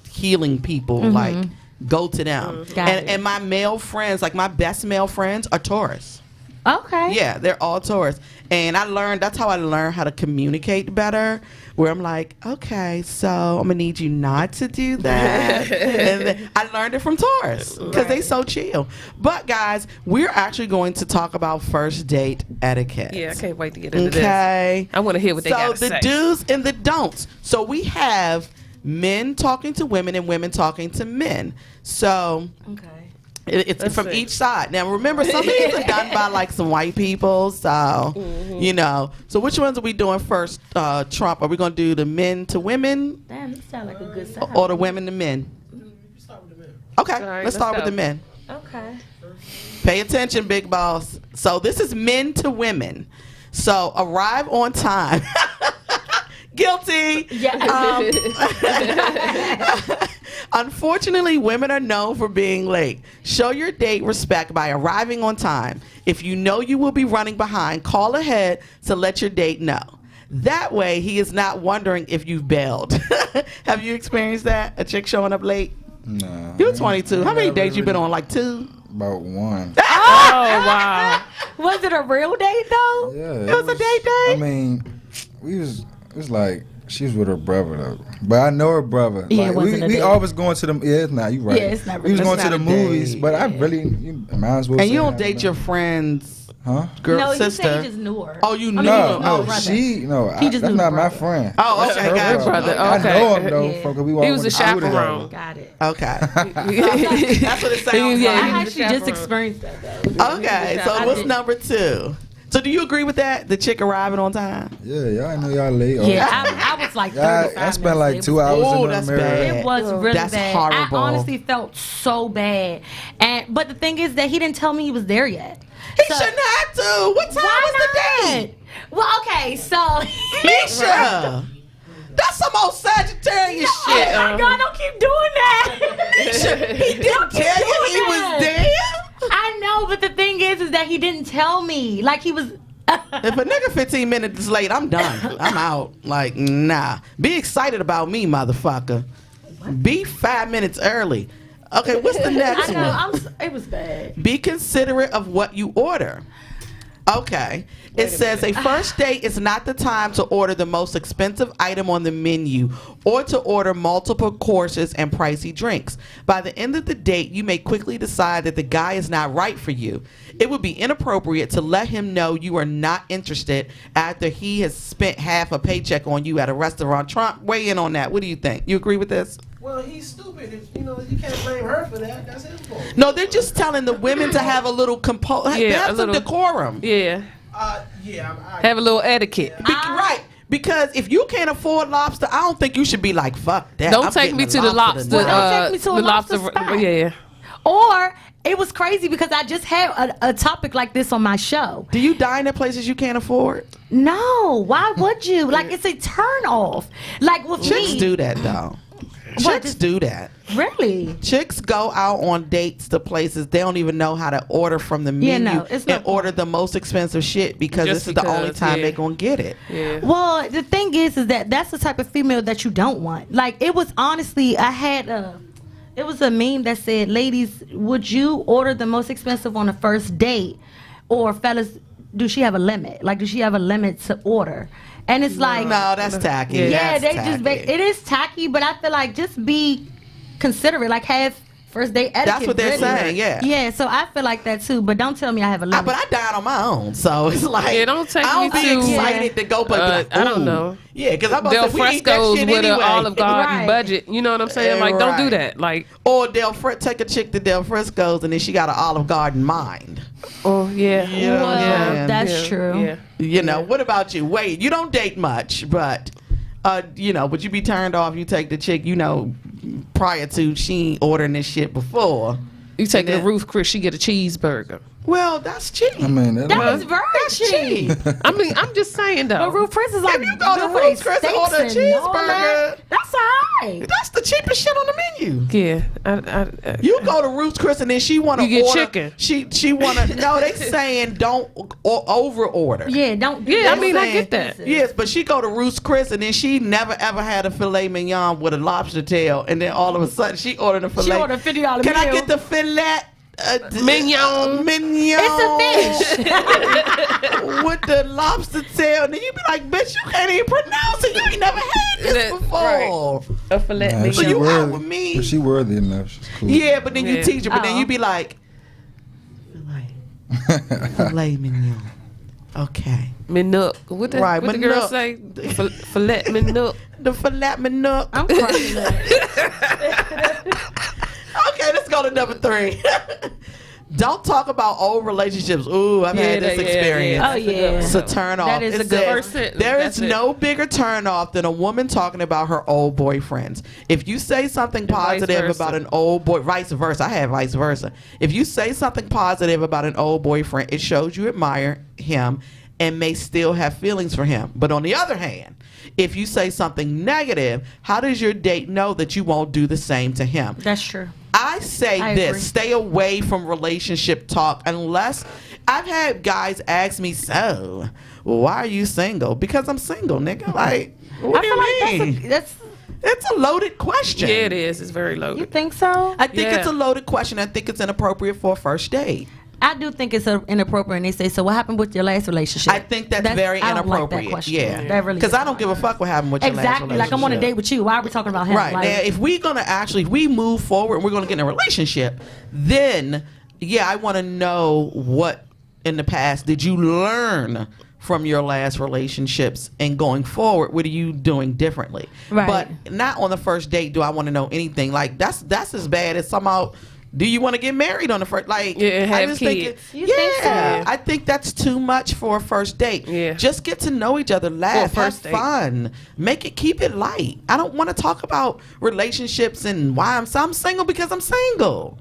healing people. Like go to them. Got it. And my male friends, like my best male friends, are Taurus. Okay. Yeah, they're all Taurus. And that's how I learned how to communicate better, where I'm like, okay, so I'm going to need you not to do that. And then I learned it from Taurus because they so chill. But guys, we're actually going to talk about first date etiquette. Yeah, I can't wait to get into Okay. this. I want to hear what they got to So say. the do's and the don'ts. So we have men talking to women and women talking to men. So Okay. it's Let's from see. each side. Now, remember, some of these are done by like some white people. So, you know. So, which ones are we doing first, Trump? Are we going to do the men to women Damn, you sound like a good side. or the women to men? Okay, All right, let's start let's with the go. men. Okay. Pay attention, big boss. So, this is men to women. So, arrive on time. Guilty. Yeah. Unfortunately, women are known for being late. Show your date respect by arriving on time. If you know you will be running behind, call ahead to let your date know. That way, he is not wondering if you've bailed. Have you experienced that? A chick showing up late? No. You're 22. How many dates you been on? Like 2? About 1. Oh wow. Was it a real date though? Yeah. It was a date. I mean, it was like she was with her brother though. But I know her brother. Yeah, Like, it wasn't a we date. always going to the it's not, you right. Yeah, it's not We was really- going It's to the not a movies, date, but I yeah. really you might as well And say you don't I date your friends, Huh? girl, No, you sister. say you just knew her. Oh, you I mean, knew you her. just No, her brother. that's just not knew my brother. friend. Oh, That's okay, her gotcha. brother. I Okay. know him though. Yeah. Because we He all was went a to school together. chaperone. Got it. Okay. That's what it sounds Yeah, I he like. was actually a just chaperone. experienced that though. Okay, so I what's did. number 2? So do you agree with that? The chick arriving on time? Yeah, y'all know y'all late. Yeah, I was like 35 I spent like minutes. 2 hours Oh, in the that's mirror. bad. It was really That's bad. horrible. I honestly felt so bad. But the thing is that he didn't tell me he was there yet. He shouldn't have to. What time Why was the not? date? Well, okay, so Misha. That's some old Sagittarius shit. Oh my God, don't keep doing that. He didn't tell you he was there? I know, but the thing is that he didn't tell me. Like he was. If a nigga 15 minutes late, I'm done. I'm out. Like, nah. Be excited about me, motherfucker. Be 5 minutes early. Okay, what's the next I know. one? It was bad. Be considerate of what you order. Okay. It says a first date is not the time to order the most expensive item on the menu or to order multiple courses and pricey drinks. By the end of the date, you may quickly decide that the guy is not right for you. It would be inappropriate to let him know you are not interested after he has spent half a paycheck on you at a restaurant. Trump, weigh in on that. What do you think? You agree with this? Well, he's stupid. You can't blame her for that. That's his fault. No, they're just telling the women to have a little have some decorum. Yeah. Yeah. Have a little etiquette. Right. Because if you can't afford lobster, I don't think you should be like, fuck that. Don't I'm take me getting to a the lobster. tonight. Don't take me to a the lobster spot. Yeah. Or it was crazy because I just had a topic like this on my show. Do you dine at places you can't afford? No, why would you? Like it's a turn off. Like with Chicks me. do that though. What, Chicks do that. Really? Chicks go out on dates to places they don't even know how to order from the menu Yeah, no, it's no and order the most expensive shit because Just this is the only because, time yeah. they're gonna get it. Yeah. Well, the thing is that that's the type of female that you don't want. Like it was honestly, it was a meme that said, "Ladies, would you order the most expensive on a first date, or fellas, do she have a limit? Like, do she have a limit to order?" And it's like, No, that's tacky. yeah, That's they tacky. just it is tacky, but I feel like just be considerate, like have first date etiquette. That's what they're really. saying, yeah. Yeah, so I feel like that too, but don't tell me I have a limit. But I dine on my own, so it's like Yeah, don't take I me don't be to- excited to go, but like, I don't ooh. know. Yeah, because I'm about Del to say we eat that Fresco's shit with anyway. an Olive Garden Right. budget. You know what I'm saying? Like, don't do Right. that. Like, Or take a chick to Del Fresco's and then she got an Olive Garden mind. oh yeah, You know what I'm Well, saying? that's yeah, true. Yeah. You know, what about you? Wait, you don't date much, but would you be turned off? You take the chick, prior to she ain't ordering this shit before. You take And the then- Ruth Chris, she get a cheeseburger. Well, that's cheap. I mean, that was very cheap. I mean, I'm just saying though. But Ruth Chris is like, If you go to good for Ruth's they Chris and order a steaks and all cheeseburger, that. That's all right. That's the cheapest shit on the menu. Yeah, You go to Ruth's Chris and then she want to You get order chicken. She want to. No, they saying don't over order. Yeah, don't. Yeah, I don't mean, I say get that. this. Yes, but she go to Ruth's Chris and then she never ever had a filet mignon with a lobster tail, and then all of a sudden she ordered a filet. She ordered $50 Can I meal. get the filet? Mignon. Mignon. It's a fish. with the lobster tail, and then you be like, bitch, you can't even pronounce it. You ain't never had this That- before. a filet Nah, if So she you out worthy- with me? If she worthy enough, she's cool. Yeah, but then you Yeah. teach her, but then Oh. you be like, filet mignon. Okay. Minook. What the, Right, what the girl minook. say? Filet minook. The filet mignon. I'm crying up. Okay, let's go to number 3. Don't talk about old relationships. Ooh, I've had this experience. Oh, yeah. It's a turn off. That is It a good says, First sentence, there that's is it. no bigger turn off than a woman talking about her old boyfriends. If you say something vice positive versa. about an old boy, vice versa. I had vice versa. If you say something positive about an old boyfriend, it shows you admire him and may still have feelings for him. But on the other hand, if you say something negative, how does your date know that you won't do the same to him? That's true. I say agree. stay away from relationship talk unless I've had guys ask me, so why are you single? Because I'm single, nigga. Like, what do you mean? It's a loaded question. Yeah, it is. It's very loaded. You think so? I think it's a loaded question. I think it's inappropriate for a first date. I do think it's inappropriate. And they say, so what happened with your last relationship? I think that's very I don't inappropriate. Like that question. Yeah. That really because I don't give a fuck what happened with your last relationship. Exactly. Like, I'm on a date with you. Why are we talking about him? Right. Like, Now, if we're going to if we move forward and we're going to get in a relationship, then, I want to know what in the past did you learn from your last relationships, and going forward, what are you doing differently? Right. But not on the first date do I want to know anything. Like, that's as bad as somehow, do you want to get married on the first? Like, have I just kids. You think so? I think that's too much for a first date. Yeah. Just get to know each other, laugh, have first date. fun, keep it light. I don't want to talk about relationships and why I'm single because I'm single.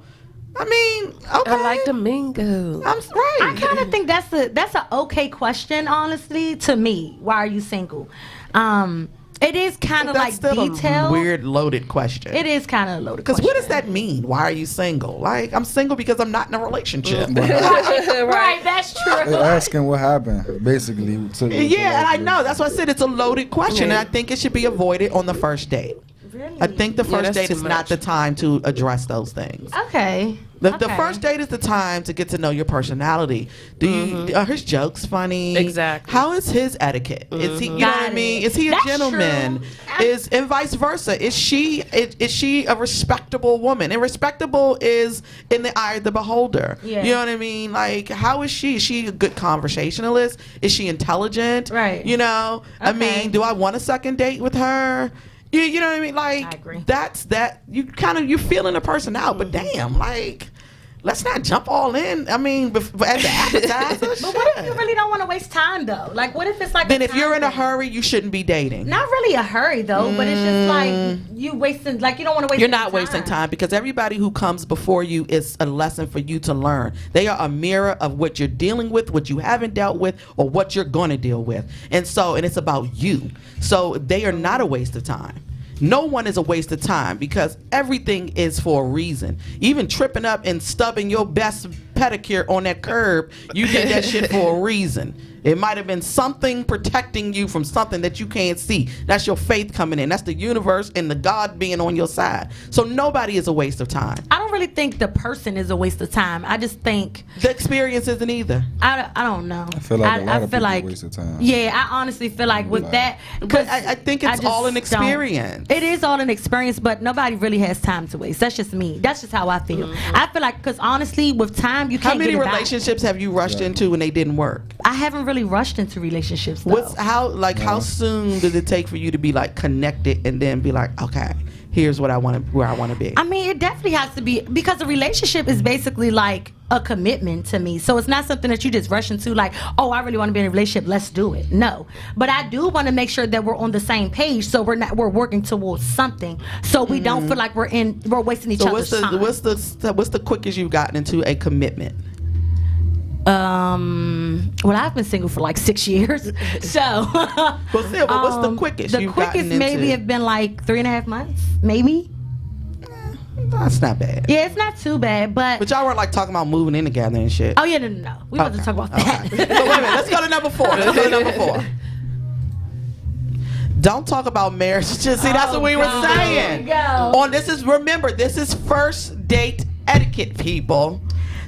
I mean, okay. I like to mingle. I'm right. I kind of think that's a okay question, honestly, to me. Why are you single? It is kind of like still detailed. A weird loaded question. It is kind of a loaded Because question. what does that mean? Why are you single? Like, I'm single because I'm not in a relationship. Right, that's true. They're asking what happened, basically. Yeah, and I know. That's why I said it's a loaded question, and I think it should be avoided on the first date. Really? I think the first that's date too is not much. the time to address those things. Okay. The Okay. first date is the time to get to know your personality. Are his jokes funny? Exactly. How is his etiquette? Is he, you know what I Got mean? it. Is he a That's gentleman? true. And vice versa. Is she a respectable woman? And respectable is in the eye of the beholder. Yeah. You know what I mean? Like, how is she? Is she a good conversationalist? Is she intelligent? Right. You know? I Okay. mean, do I want a second date with her? You know what I mean? Like, I agree. You're feeling a person out, but damn, like, let's not jump all in. I mean, at the appetizer. But what if you really don't want to waste time, though? Like, what if it's like Then if time you're in a thing? hurry, you shouldn't be dating. Not really a hurry, though, but it's just like you wasting, like, you don't want to waste You're any not wasting time because everybody who comes before you is a lesson for you to learn. They are a mirror of what you're dealing with, what you haven't dealt with, or what you're going to deal with. And it's about you. So they are not a waste of time. No one is a waste of time because everything is for a reason. Even tripping up and stubbing your best pedicure on that curb, you did that shit for a reason. It might have been something protecting you from something that you can't see. That's your faith coming in. That's the universe and the God being on your side. So nobody is a waste of time. I don't really think the person is a waste of time. I just think The experience isn't either. I don't know. I feel like a lot of people waste of time. Yeah, I honestly feel like with that, But I think it's just all an don't- experience. It is all an experience, but nobody really has time to waste. That's just me. That's just how I feel. I feel like because honestly, with time, you can't. How many get it back. relationships have you rushed into and they didn't work? I haven't really rushed into relationships. Though. How soon did it take for you to be like connected and then be like, okay, here's what where I want to be? I mean, it definitely has to be because a relationship is basically like a commitment to me. So it's not something that you just rush into like, oh, I really want to be in a relationship. Let's do it. No, but I do want to make sure that we're on the same page. So we're working towards something. So we don't feel like we're wasting each other's time. What's the quickest you've gotten into a commitment? Well, I've been single for like 6 years. So What's the quickest the you've quickest gotten into? maybe have been like 3.5 months, maybe. That's not bad. Yeah, it's not too bad, but But y'all weren't like talking about moving in together and shit. oh yeah, no. We wasn't talking about that. So wait a minute. Let's go to number 4. Don't talk about marriage. Just see, that's what we were saying. Go. This is first date etiquette, people.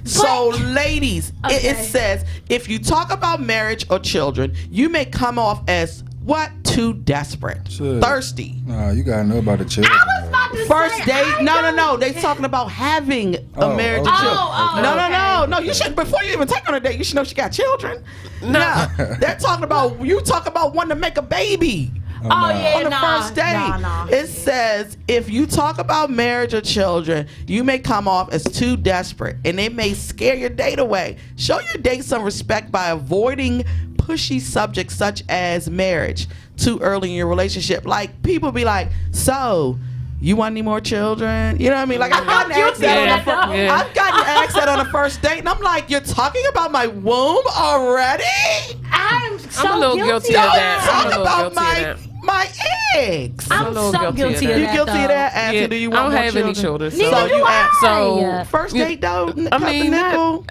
So, ladies, it says if you talk about marriage or children, you may come off as what? Too desperate, Shit. thirsty. Nah, you gotta know about the children. I was about to First say, date? No. They talking about having a marriage and children. No. You should before you even take her on a date. You should know she got children. No, they're talking about you talk about wanting to make a baby. Oh yeah, On the first date, it says if you talk about marriage or children, you may come off as too desperate, and it may scare your date away. Show your date some respect by avoiding pushy subjects such as marriage too early in your relationship. Like people be like, so. You want any more children? You know what I mean? Like I've gotten asked that on the first date, and I'm like, you're talking about my womb already? I I'm a little guilty of that. I'm a little About guilty of that. my eggs. I'm little so guilty of that. You guilty of that? Yeah, After, do you I want don't more have any children. Neither So do you I. So First date though, I mean, nickel.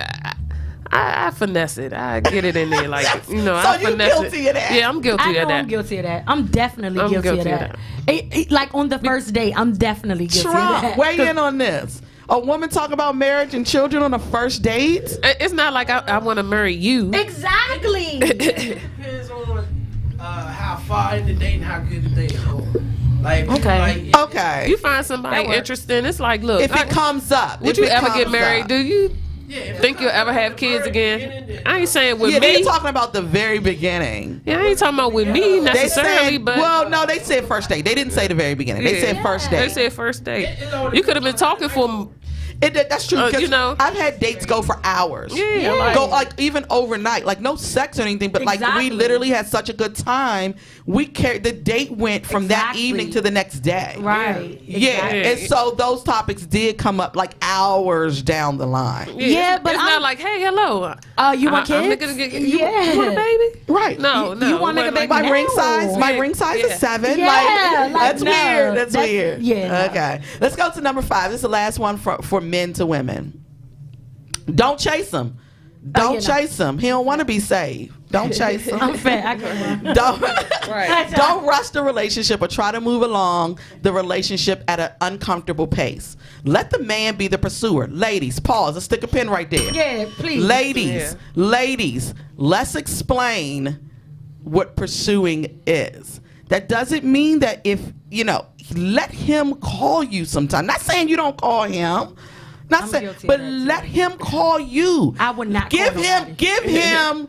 I finesse it. I get it in there, like So I you finesse guilty it. of that? Yeah, I'm guilty I know of that. I'm guilty of that. I'm definitely guilty of that. Like on the first date, I'm definitely guilty of Trump, that. weigh in on this. A woman talk about marriage and children on a first date? It's not like I want to marry you. Exactly. It depends on how far in the date and how good the date is going. Like, Okay. Okay. You find somebody interesting. It's like, look, If it comes up. would if you it ever get comes married? up. Do you yeah, think you'll ever have kids again? I ain't saying with Yeah, me. they talking about the very beginning. Yeah, I ain't talking about with me They necessarily, said, but well, no, they said first date. They didn't say the very beginning. They said first they date. said first date. You could have been talking for. That's true. 'Cause you know. I've had dates go for hours. Yeah, like- Go like even overnight. Like no sex or anything, but like Exactly. we literally had such a good time. We carried the date went from that Exactly. evening to the next day. Right. Yeah, Exactly. and so those topics did come up like hours down the line. Yeah, but it's I'm- not like, hey, hello. You want I'm kids? gonna get, Yeah. You want a baby? Right. No, no. you want it nigga wasn't baby My No. ring size, my Yeah. ring size is Yeah. 7. Yeah, like, like, that's no. weird. That's weird. Yeah, no. Okay. Let's go to number 5. This is the last one for men to women. Don't chase him. Don't you know. chase him. He don't want to be saved. Don't chase him. I'm fat. I can run. Don't Right. don't rush the relationship or try to move along the relationship at an uncomfortable pace. Let the man be the pursuer. Ladies, pause. Let's stick a pin right there. Yeah, please. Ladies, let's explain what pursuing is. That doesn't mean that if, let him call you sometime. Not saying you don't call him. Not I'm saying, guilty but of that, too. let him call you. I would not give call him nobody. give him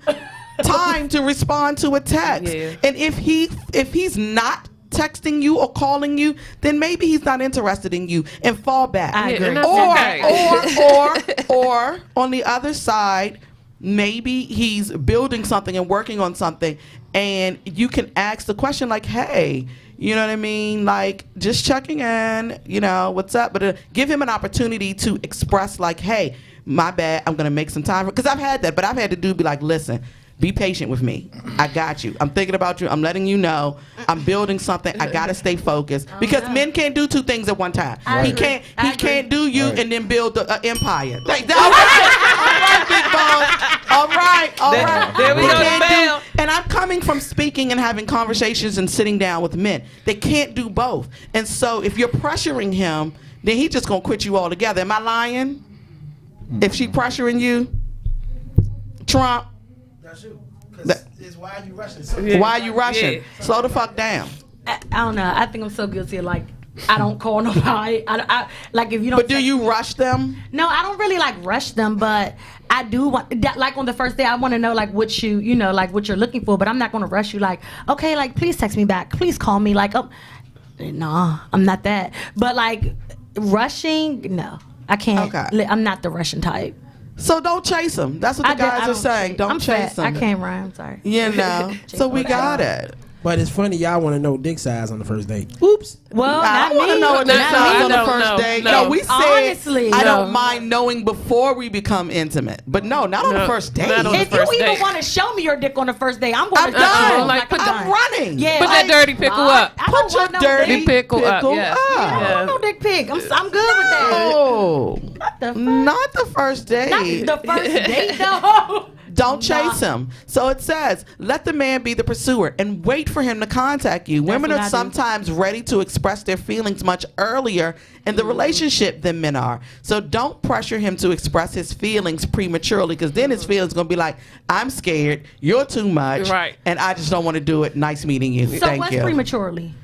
time to respond to a text. Yeah. And if he's not texting you or calling you, then maybe he's not interested in you and fall back. I agree. and that's okay. Or on the other side, maybe he's building something and working on something, and you can ask the question like, hey, you know what I mean? Like, just checking in, what's up? But give him an opportunity to express like, hey, my bad, I'm going to make some time. Because I've had that, but I've had to be like, listen, be patient with me. I got you. I'm thinking about you. I'm letting you know. I'm building something. I gotta stay focused because men can't do 2 things at one time. He can't do you and then build the empire. Like, all right, big boss. All right. There we He go, can't the bell. and I'm coming from speaking and having conversations and sitting down with men. They can't do both. And so if you're pressuring him, then he's just gonna quit you altogether. Am I lying? If she pressuring you, Trump. That's you. Because it's why you rushing. So Why are you rushing? Yeah. Slow the fuck down. I don't know. I think I'm so guilty of like, I don't call nobody. I like if you don't. But do you rush them? No, I don't really like rush them, but I do want that. Like on the first day, I want to know like what like what you're looking for. But I'm not going to rush you. Like, okay, like please text me back. Please call me. Like, no, I'm not that. But like rushing, no, I can't. Okay. I'm not the Russian type. So don't chase them. That's what the I guys are saying. Don't I'm chase fat. them. I can't rhyme. I'm sorry. So we got it. But it's funny, y'all want to know dick size on the first date. Oops. Well, I not want to me. know what No, that sounds on the no, first no, date. no. No, we said Honestly, I no. don't mind knowing before we become intimate, but not on the first date. not on the If first you even date. want to show me your dick on the first day, I'm going I'm to done. Like, I'm running. Yeah, Put that like, dirty pickle up. I don't Put your want no dirty dick. pickle up, pickle yes. up. I don't want no dick pic. I'm good with that. Oh, What the fuck? not the first date. Not the first date though. Don't chase him. So it says, let the man be the pursuer and wait for him to contact you. Women what are I do. sometimes ready to express their feelings much earlier in the relationship than men are. So don't pressure him to express his feelings prematurely, because then his feelings going to be like, I'm scared, you're too much, Right. and I just don't want to do it. Nice meeting you. So Thank what's you. prematurely?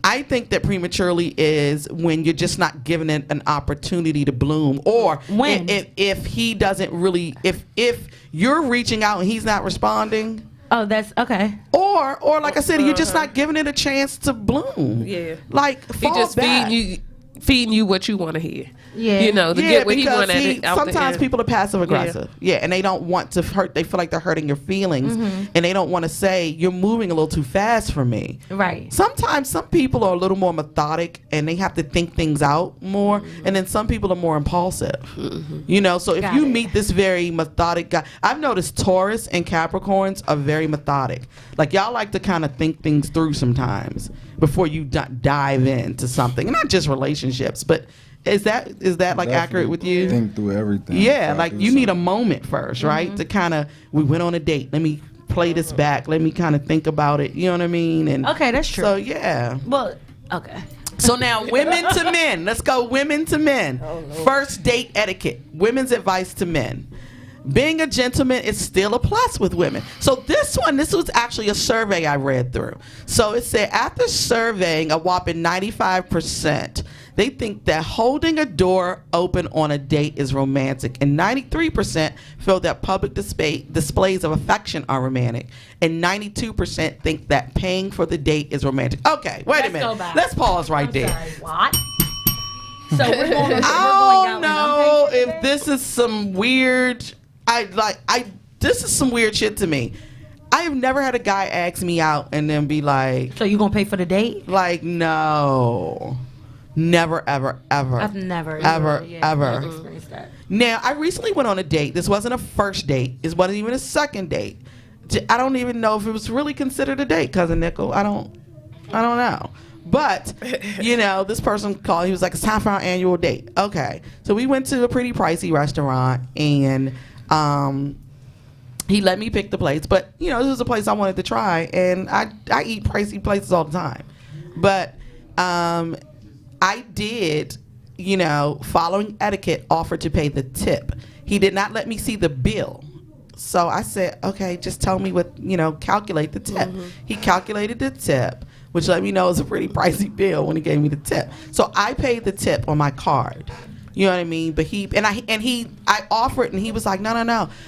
I think that prematurely is when you're just not giving it an opportunity to bloom, or When? if he doesn't really, if you're reaching out and he's not responding, Oh, that's okay. or like I said, you're just not giving it a chance to bloom. Yeah. Like He fall just back. feeding you what you want to hear. Yeah. You know, to get what he because wanted out the sometimes end. people are passive aggressive. Yeah, and they don't want to hurt. They feel like they're hurting your feelings, and they don't want to say you're moving a little too fast for me. Right. Sometimes some people are a little more methodic and they have to think things out more, and then some people are more impulsive. You know, so if you meet this very methodic guy, I've noticed Taurus and Capricorns are very methodic. Like y'all like to kind of think things through sometimes before you dive into something, and not just relationships, but is that like Definitely accurate with you? Think through everything. Yeah, before I like do you need a something. moment first, right? To kind of, we went on a date. Let me play this back. Let me kind of think about it. You know what I mean? And Okay, that's true. So yeah. Well, okay. So now women to men. Let's go women to men. First date etiquette. Women's advice to men. Being a gentleman is still a plus with women. So this was actually a survey I read through. So it said after surveying a whopping 95%, they think that holding a door open on a date is romantic. And 93% feel that public displays of affection are romantic. And 92% think that paying for the date is romantic. Okay, wait a minute. go back. Let's pause right there. Sorry, what? So we're going I out don't know and I'm if this is some weird. This is some weird shit to me. I have never had a guy ask me out and then be like, So you gonna pay for the date? like, no, never, ever, ever. I've never, ever, never ever. experienced that. Now, I recently went on a date. This wasn't a first date. It wasn't even a second date. I don't even know if it was really considered a date, Cousin Nickel. I don't know. But, you know, this person called. He was like, it's time for our annual date. Okay. So we went to a pretty pricey restaurant, and he let me pick the place. But, you know, this was a place I wanted to try, and I eat pricey places all the time. But I did, you know, following etiquette, offer to pay the tip. He did not let me see the bill. So I said, okay, just tell me what, you know, calculate the tip. He calculated the tip, which let me know it was a pretty pricey bill when he gave me the tip. So I paid the tip on my card. You know what I mean? But I offered, and he was like, no.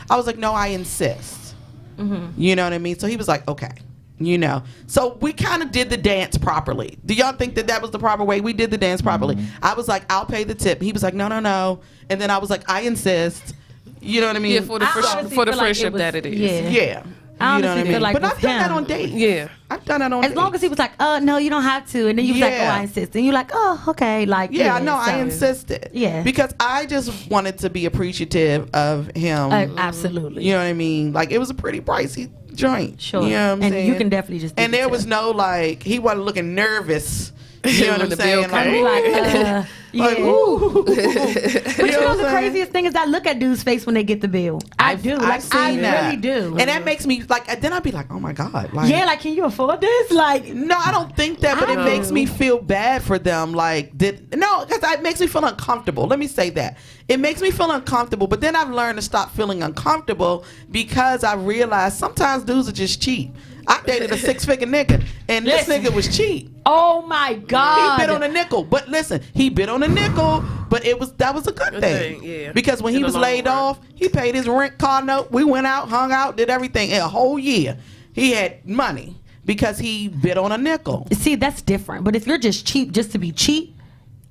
I was like, no, I insist. You know what I mean? So he was like, okay. You know, so we kind of did the dance properly. Do y'all think that was the proper way? We did the dance properly. I was like, I'll pay the tip. He was like, no. And then I was like, I insist. You know what I mean? Yeah, for the friendship that it is. Yeah. You know what I mean? feel like but with I've done that him- on dates. Yeah. I've done that on As dates. long as he was like, no, you don't have to. And then you was like, oh, Yeah. I insist. And you're like, oh, okay. Like, Yeah, no, I so- insisted. Yeah. Because I just wanted to be appreciative of him. Absolutely. You know what I mean? Like, it was a pretty pricey joint. Sure. You know what I'm And saying? you can definitely just. And there was no, like, he wasn't looking nervous. You know what When I'm the saying? bill Like, came. like, like, yeah. ooh. But you know what the I'm saying? craziest thing is I look at dudes' face when they get the bill. I do. Like, I really do. And that makes me, like, then I'd be like, oh my God. Like, yeah, like, can you afford this? Like, no, I don't think that, but it I makes do. me feel bad for them. Like, because it makes me feel uncomfortable. Let me say that. It makes me feel uncomfortable, but then I've learned to stop feeling uncomfortable because I realized sometimes dudes are just cheap. I dated a 6-figure nigga, and this Listen. nigga was cheap. oh my God. He bid on a nickel, but listen, he bid on a nickel, but that was a good thing. Yeah. Because when In he the was long laid run. off, he paid his rent, car note. We went out, hung out, did everything in a whole year. He had money because he bid on a nickel. See, that's different. But if you're just cheap just to be cheap,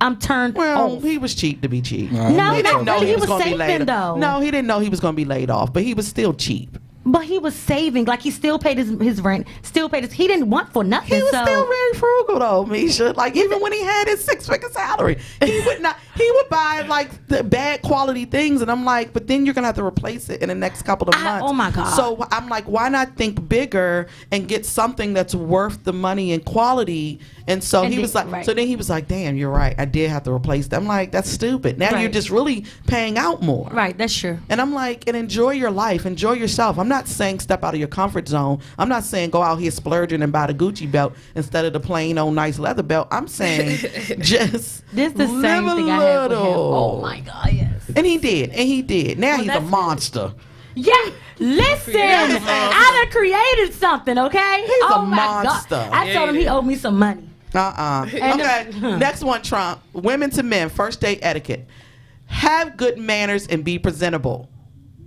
I'm turned Well, off. he was cheap to be cheap. No, He not didn't know really. He was gonna be saving, laid though. No, he didn't know he was going to be laid off, but he was still cheap. But he was saving. Like, he still paid his rent. Still paid his. He didn't want for nothing. He was so. still very frugal though, Misha. Like, even when he had his 6-figure salary, he would buy like the bad quality things, and I'm like, but then you're gonna have to replace it in the next couple of months. Oh my God. So I'm like, why not think bigger and get something that's worth the money and quality? And so And he then- was like, right. so then he was like, damn, you're right. I did have to replace that. I'm like, that's stupid. Now you're Right. just really paying out more. Right, that's true. And I'm like, and enjoy your life, enjoy yourself. I'm not saying step out of your comfort zone. I'm not saying go out here splurging and buy the Gucci belt instead of the plain old nice leather belt. I'm saying just This the same live a thing I had with him. little. Oh my God, yes. And he did. Now he's a that's- monster. Yeah, listen, I done created something, okay? He's oh a my monster. God. I told him he owed me some money. Okay, next one, Trump. Women to men, first date etiquette. Have good manners and be presentable.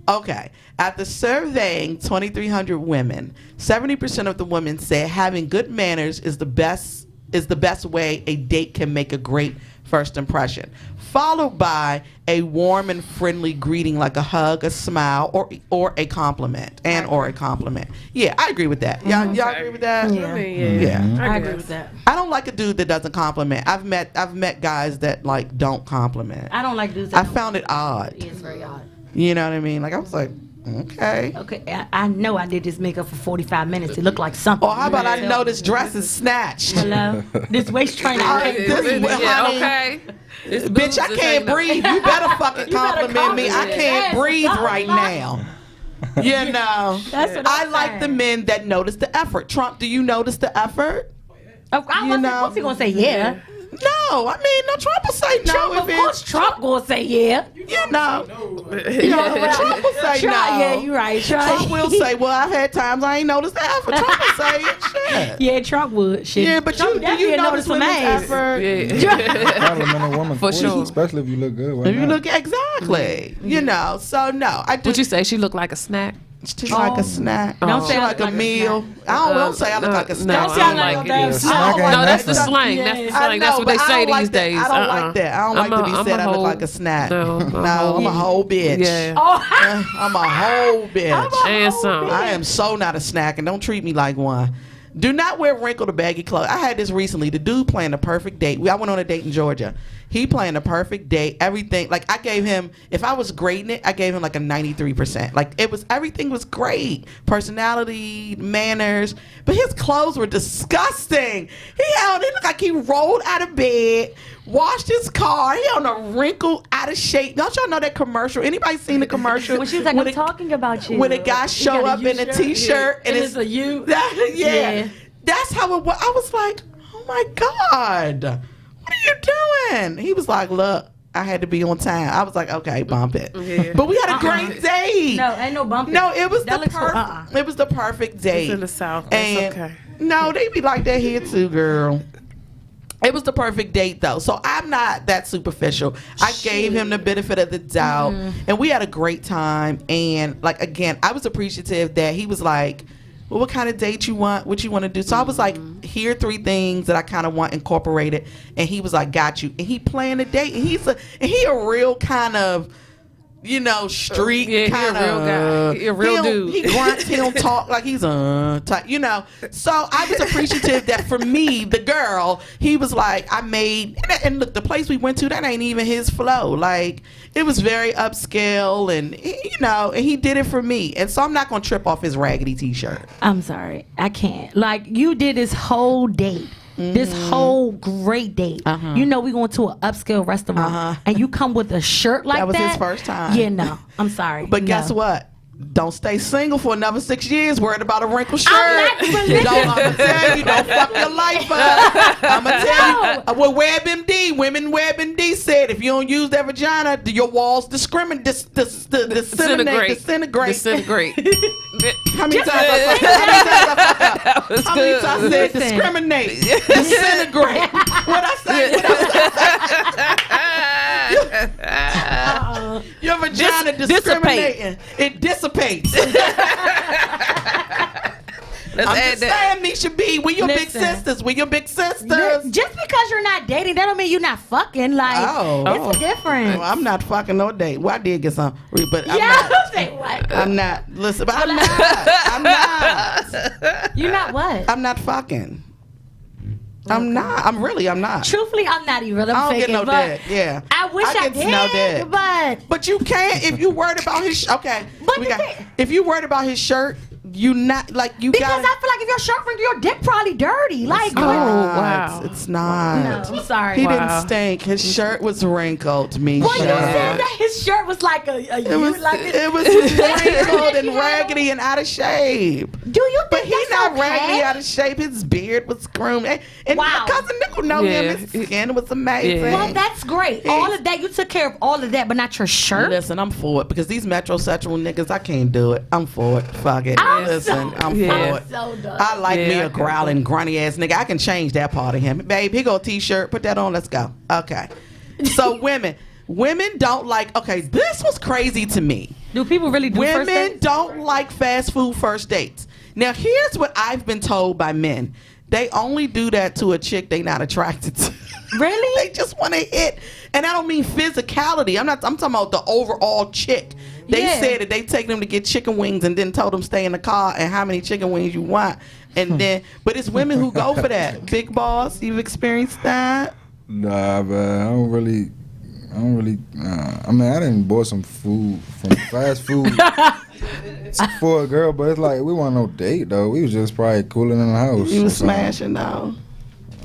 Okay, after surveying 2,300 women, 70% of the women said having good manners is the best is the best way a date can make a great first impression, followed by a warm and friendly greeting like a hug, a smile, or a compliment, or a compliment. Yeah, I agree with that. Y'all agree with that? Yeah. Yeah. I agree with that. I don't like a dude that doesn't compliment. I've met guys that like don't compliment. I don't like dudes that I found it odd. It's very odd. You know what I mean? Like I was like, okay. Okay, I know I did this makeup for 45 minutes. It looked like something. Or how about I know this dress is snatched? Hello? This waist trainer. Okay. Bitch, I can't breathe. You better fucking compliment me. I can't breathe right now. You know. That's what I I'm like saying. the men that notice the effort. Trump, do you notice the effort? What's he gonna say? Yeah. No, I mean, no. Trump will say no. Trump, of course, Trump gonna say yeah. You know. Trump will say no. Yeah, you're right. Trump will say, well, I've had times I ain't noticed the effort. Trump will say shit. Yeah, Trump would. Shit. Yeah, but Trump do you definitely notice women's effort? Compliment a woman For sure. especially if you look good. If you look exactly, you know. So no, I do. Would you say she looked like a snack? She's like a snack. Don't say She I like look a like a meal. I don't say I look like a snack. No, say I I don't like like no damn it. snack. No, that's the Yeah. slang. That's the slang. That's what but they I say don't like these that. days. I don't like that. I don't like to be said I look like a snack. No, I'm a whole bitch. Yeah. I'm a whole bitch. And some. I am so not a snack, and don't treat me like one. Do not wear wrinkled or baggy clothes. I had this recently. The dude planned a perfect date. I went on a date in Georgia. He planned a perfect date. Everything. Like I gave him, if I was grading it, I gave him like a 93%. Like everything was great. Personality, manners. But his clothes were disgusting. He looked like he rolled out of bed, washed his car. He on a wrinkled, out of shape. Don't y'all know that commercial? Anybody seen the commercial? When she was like, I'm talking about you. When a guy show up in a t-shirt and it's a you. Yeah. That's how it was. I was like, oh my God, what are you doing? He was like, look, I had to be on time. I was like, okay, bump it. Yeah. But we had a great date. No, ain't no bumping. No, it was That the looks perfect. It was the perfect date. It's in the South. And It's okay. no, they be like that here too, girl. It was the perfect date though, so I'm not that superficial. I gave him the benefit of the doubt, and we had a great time. And like again, I was appreciative that he was like, well, what kind of date you want? What you want to do? So I was like, here are 3 things that I kind of want incorporated. And he was like, got you. And he planned a date. And he a real kind of, you know, street kind of real guy. He a real dude. He grunts. He don't talk like he's type, you know. So I was appreciative that for me, the girl, he was like, I made, and look, the place we went to, that ain't even his flow. Like, it was very upscale, and you know, and he did it for me. And so I'm not gonna trip off his raggedy t-shirt. I'm sorry. I can't. Like, you did this whole date. This whole great date. You know we going to an upscale restaurant and you come with a shirt like that. That was his first time. Yeah, no. I'm sorry. But No. guess what? Don't stay single for another 6 years worried about a wrinkled shirt. I'm not I'm gonna tell you, don't fuck your life up. I'm gonna tell you. What WebMD said, if you don't use that vagina, your walls disintegrate. How many times I said discriminate? Disintegrate. What I say? Your vagina discriminating. It dissipates. Let's I'm add just that. saying, Misha B, we your big Listen. sisters. We your big sisters. Just because you're not dating, that don't mean you're not fucking. Like, it's a difference. Well, I'm not fucking no date. Well, I did get some, but I'm yeah, not. say what? I'm not. Listen, but I'm not. I'm not. You're not what? I'm not fucking. I'm not. I'm not. Truthfully, I'm not either. I'm I don't faking, get no but dick. Yeah. I wish I get no dick. did, but But you can't if you worried about his. Okay. But the thing- if you worried about his shirt, you not like you because got. I feel like if your shirt wrinkled, your dick probably dirty. Like, Oh, what? wow. It's not. No, I'm sorry. He Wow. didn't stink. His shirt was wrinkled, Misha. Well, you said that his shirt was like It was wrinkled and raggedy and out of shape. Do you think But he's that's not okay? raggedy out of shape. His beard was groomed. And Wow. my cousin Nickel know Yeah. him. His skin was amazing. Yeah. Well, that's great. All of that, you took care of all of that, but not your shirt. Listen, I'm for it because these metrosexual niggas, I can't do it. I'm for it. Fuck it. I'm Listen, so- I'm Yeah. for I'm it. so done. I like Yeah, me I a can. growling, grunty ass nigga. I can change that part of him. Babe, here go a t-shirt. Put that on. Let's go. Okay. So women don't like, okay, this was crazy to me. Do people really do first Women dates? don't like fast food first dates. Now, here's what I've been told by men. they only do that to a chick they not attracted to. Really? They just want to hit. And I don't mean physicality. I'm talking about the overall chick. They said that they take them to get chicken wings and then told them stay in the car and how many chicken wings you want. And then, but it's women who go for that. Big Boss, you've experienced that? Nah, but I don't really. I mean, I didn't bought some food from fast food for a girl, but it's like we wasn't no date though. We was just probably cooling in the house. You was smashing though.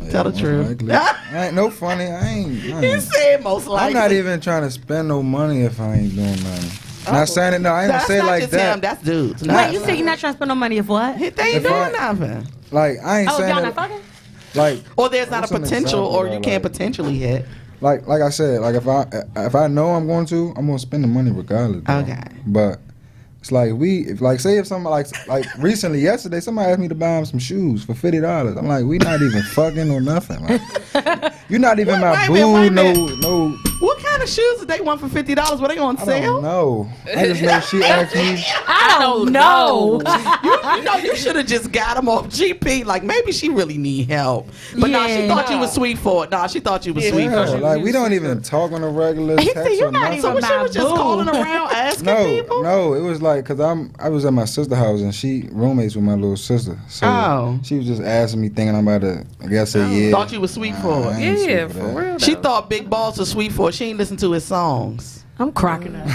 Tell the truth. I ain't no funny. I ain't. You said most likely. I'm not even trying to spend no money if I ain't doing nothing. Not saying it. No, I ain't gonna say it like that. Him, that's dudes. Wait, you said you're not trying to spend no money if what? They ain't doing nothing. Like I ain't saying. Oh, y'all not fucking? Like, or there's not a potential, or you can't potentially hit. Like I said, like if I know I'm gonna spend the money regardless. Though. Okay. But it's like if somebody like recently yesterday somebody asked me to buy him some shoes for $50. I'm like, we not even fucking or nothing. Like, you're not even my boo. No. What kind of shoes did they want for $50? Were they on sale? I don't know. I just know she asked me. I don't know. you know, you should have just got them off GP. Like maybe she really need help. But no, she thought you was sweet for it. No, she thought you was sweet for it. Like we don't even talk on a regular text or nothing. So she was just calling around asking people? No, it was like because I was at my sister's house and she roommates with my little sister. So she was just asking me, thinking I'm about to, I guess, say yeah. Thought you was sweet for it. Yeah, for real. She thought Big Boss was sweet for it. She ain't listen to his songs. I'm cracking up.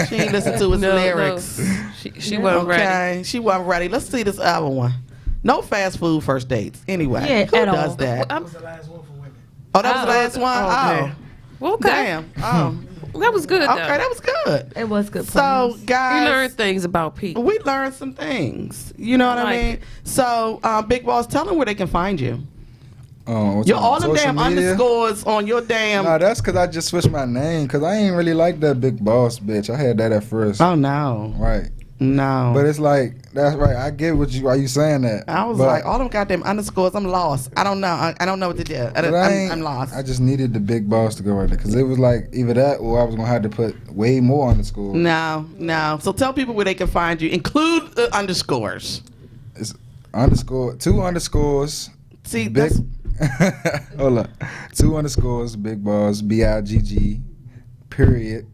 She ain't listen to his lyrics. No. She wasn't ready. She wasn't ready. Let's see this other one. No fast food first dates. Anyway, who does that? That was the last one for women. Oh, that was the last one? Okay. Well, okay. Damn. Oh. That was good, though. Okay, that was good. It was good. So, guys. You learned things about people. We learned some things. You know what I mean? So, Big Boss, tell them where they can find you. You're all them damn media? Underscores on your damn. Nah, that's because I just switched my name because I ain't really like that Big Boss bitch. I had that at first. Oh, no. Right. No. But it's like, that's right. I get why you saying that. I was like, all them goddamn underscores, I'm lost. I don't know. I don't know what to do. I'm lost. I just needed the Big Boss to go right there because it was like either that or I was going to have to put way more underscores. No. So tell people where they can find you. Include the underscores. It's underscore, 2 underscores. See, big. Hold up. 2 underscores, Big Boss, BIGG, period,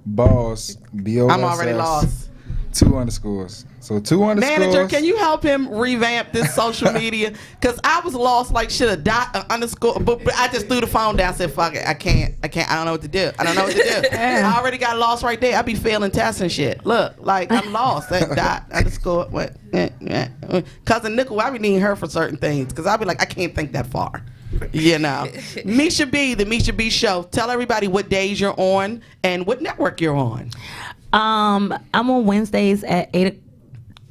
Boss, BOSS. I'm already lost. 2 underscores. So 2 underscores. Manager, can you help him revamp this social media? Because I was lost like shit, a dot, underscore. But I just threw the phone down and said, fuck it. I can't. I don't know what to do. I already got lost right there. I be failing tests and shit. Look, like I'm lost. That dot, underscore, what? Cousin Nickel, I be needing her for certain things. Because I be like, I can't think that far. You know. Mishia B, the Mishia B Show. Tell everybody what days you're on and what network you're on. I'm on Wednesdays at 8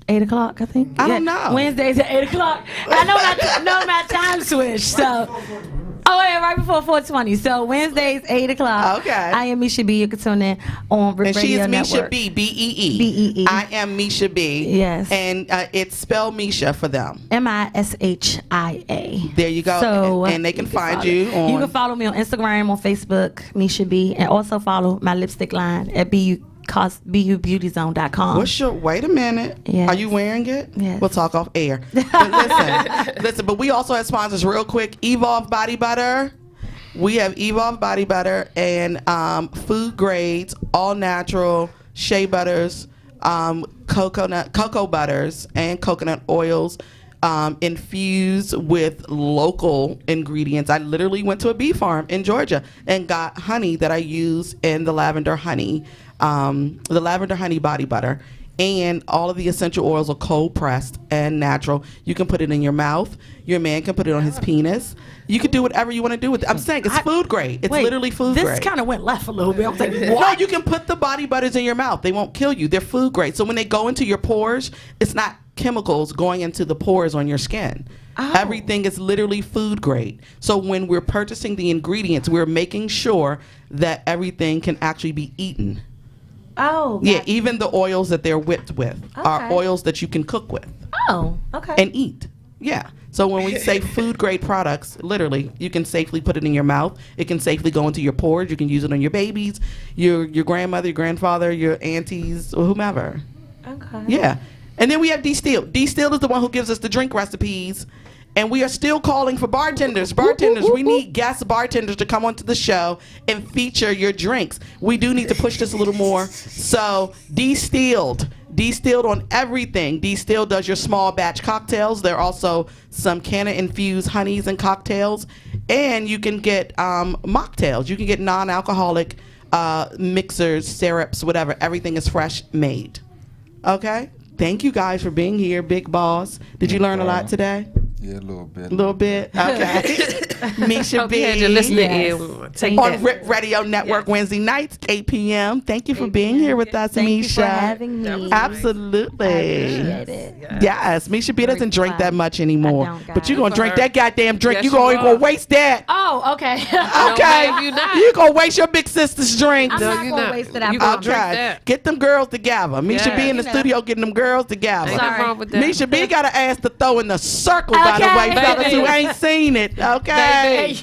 o'clock, I think. I don't know. Wednesdays at 8 o'clock. I know my time switch. So, right before 4:20. So Wednesdays 8 o'clock. Okay. I am Mishia B. You can tune in on Radio Network. And she is Mishia B. B-E-E. B-E-E. I am Mishia B. Yes. And it's spelled Mishia for them. Mishia. There you go. So, and they can find you on. You can follow me on Instagram, on Facebook, Mishia B. And also follow my lipstick line at BUBeautyZone.com. Wait a minute. Yes. Are you wearing it? Yes. We'll talk off air. But listen, but we also have sponsors real quick. Evolve Body Butter. We have Evolve Body Butter and food grades, all natural shea butters, cocoa butters, and coconut oils. Infused with local ingredients. I literally went to a bee farm in Georgia and got honey that I use in the lavender honey body butter. And all of the essential oils are cold pressed and natural. You can put it in your mouth. Your man can put it on his penis. You can do whatever you want to do with it. I'm saying it's food grade. It's literally food grade. This kind of went left a little bit. I was like, what? No, you can put the body butters in your mouth. They won't kill you. They're food grade. So when they go into your pores, it's not chemicals going into the pores on your skin. Everything is literally food grade. So when we're purchasing the ingredients, we're making sure that everything can actually be eaten. Yeah, even the oils that they're whipped with are oils that you can cook with. And eat. Yeah. So when we say food grade products, literally, you can safely put it in your mouth. It can safely go into your pores. You can use it on your babies, your grandmother, your grandfather, your aunties, or whomever. Yeah. And then we have D-Still. D-Still is the one who gives us the drink recipes And we are still calling for bartenders. Bartenders, we need guest bartenders to come onto the show and feature your drinks. We do need to push this a little more. So, Distilled on everything. Distilled does your small batch cocktails. There are also some canna-infused honeys and cocktails. And you can get mocktails. You can get non-alcoholic mixers, syrups, whatever. Everything is fresh made. Okay? Thank you guys for being here, Big Boss. Did you learn a lot today? Yeah, a little bit. A little bit? Okay. Misha B. Had you listening in. On Rip Radio Network Wednesday nights, 8 p.m. Thank you for being here with us, Thank Misha. you for having me. Absolutely. I appreciate it. Yes, Misha B doesn't drink that much anymore. I don't, But you're guys. going to drink that goddamn drink. Yes, You you ain't going are. to waste that. Oh, okay. Okay. No, you not. You're going to waste your big sister's drink. I'm No, not you going to not. waste it. I You gonna promise. drink Okay. that. Get them girls together. Misha Yeah. B in the You know. studio getting them girls together. Ain't nothing wrong with that. Misha B got an ass to throw in the circle, by the way, Okay. fellas who ain't seen it. Okay.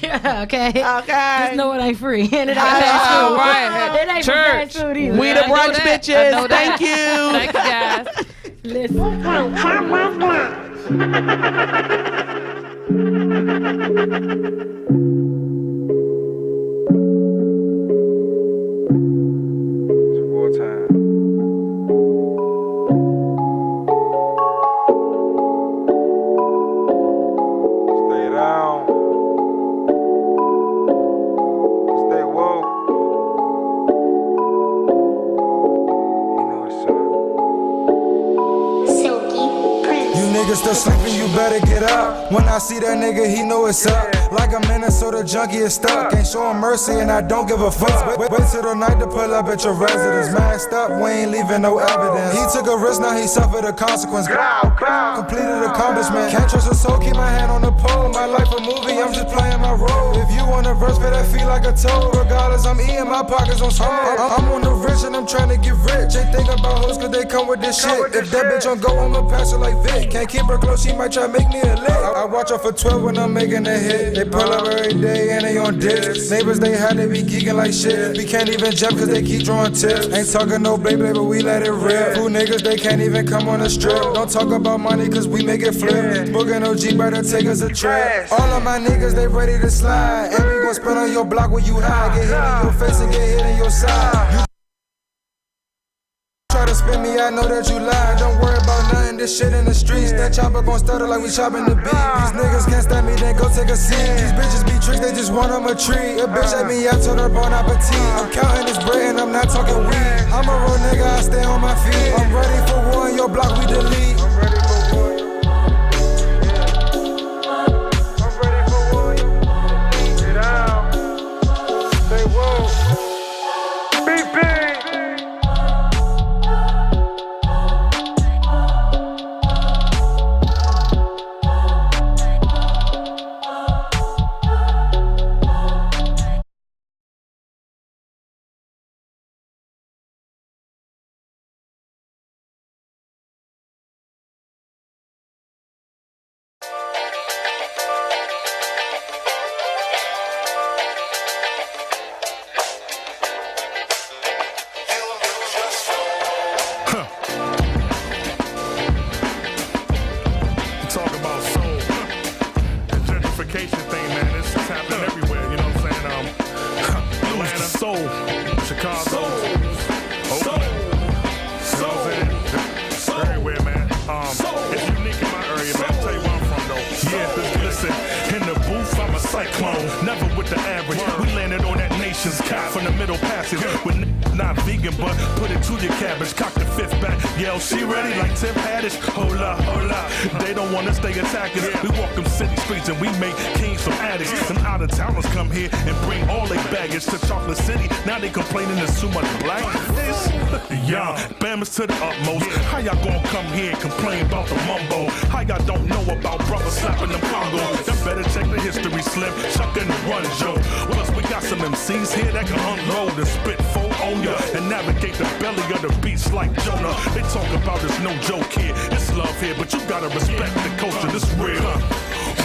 Yeah, okay. Okay. Just know it ain't free. And it ain't I fast know, food. right. It ain't for Church. fast food either. We the I know brunch that. I bitches. know that. Thank you. Thank you, guys. Listen. It's wartime. Stay down. Stay woke. You know what's up. You niggas still sleeping, you better get up. When I see that nigga, he know it's up. Like a Minnesota junkie is stuck. Ain't showing mercy and I don't give a fuck. Wait till the night to pull up at your residence. Masked up, we ain't leaving no evidence. He took a risk, now he suffered a consequence. Completed accomplishment. Can't trust a soul, keep my hand on the pole. My life a movie, I'm just playing my role. If you want a verse, pay that fee like a toll. Regardless, I'm eating my pockets on swole. I'm on the rich and I'm trying to get rich. They think about hoes cause they come with this shit. If that bitch on go, I'ma pass her like Vic. Can't keep her close, she might try to make me a lick. I watch her for 12 when I'm making a hit. They pull up every day and they on dicks. Neighbors they had, they be geeking like shit. We can't even jump cause they keep drawing tips. Ain't talking no blade blade, but we let it rip. Fool niggas, they can't even come on the strip. Don't talk about money cause we make it flip. Booking OG, better take us a trip. All of my niggas, they ready to slide. And we gon' spin on your block when you high. Get hit in your face and get hit in your side. You try to spin me, I know that you lie. Don't worry about nothing, this shit in the streets. That chopper gon' stutter like we chopping the beat. These niggas can't stand me, then go take a seat. These bitches be tricks, they just want them a treat. A bitch at me, I told her bon appetit. I'm counting this bread and I'm not talking weed. I'm a real nigga, I stay on my feet. I'm ready for war in your block, we delete. I'm ready for war. I'm ready for war. Get down. Stay woke. Beep, beep. Talk about soul. The gentrification thing, man, it's happening everywhere, you know what I'm saying? Atlanta, soul. Chicago, Oakland. You know what I'm saying? Everywhere, man. It's unique in my area, man. I'll tell you where I'm from, though. Yeah, listen, in the booth, I'm a cyclone. Never with the average. We landed on that nation's cap from the middle passage. With not vegan, but put it to your cabbage. Cock the fifth back. Yell, she ready like Tim Haddish. Hold up, hold up. They don't want us, they attack us. We walk them city streets and we make kings from addicts. Them out of towners come here and bring all their baggage to Chocolate City. Now they complaining there's too much blackness. Yeah, Bama's to the utmost. How y'all gonna come here and complain about the mumbo? How y'all don't know about brothers slapping them Congo? Y'all better check the history, Slim. Chuck and run, Joe. Plus we got some MCs here that can unload and spit full on ya and navigate the belly of the beast like Jonah. They talk about it's no joke here, it's love here, but you gotta respect the culture, this real.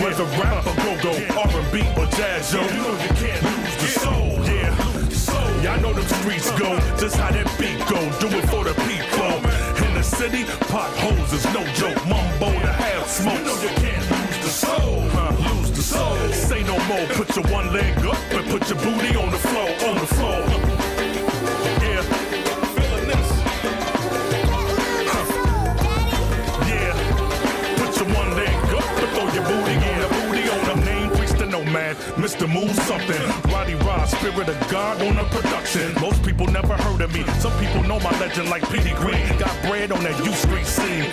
Whether rap or go-go, R&B or jazz, yo, you know you can't lose the soul, yeah. Y'all know them streets go, just how that beat go, do it for the people. In the city, potholes is no joke, mumbo to have smoke. You know you can't lose the soul. more. Put your one leg up and put your booty on the floor, on the floor. Yeah, feeling this. Yeah, put your one leg up and throw your booty on the booty on the name. Nomad, Mr. Move Something, Roddy Rod, Spirit of God on the production. Most people never heard of me. Some people know my legend like Petey Green. Got bread on that U Street scene.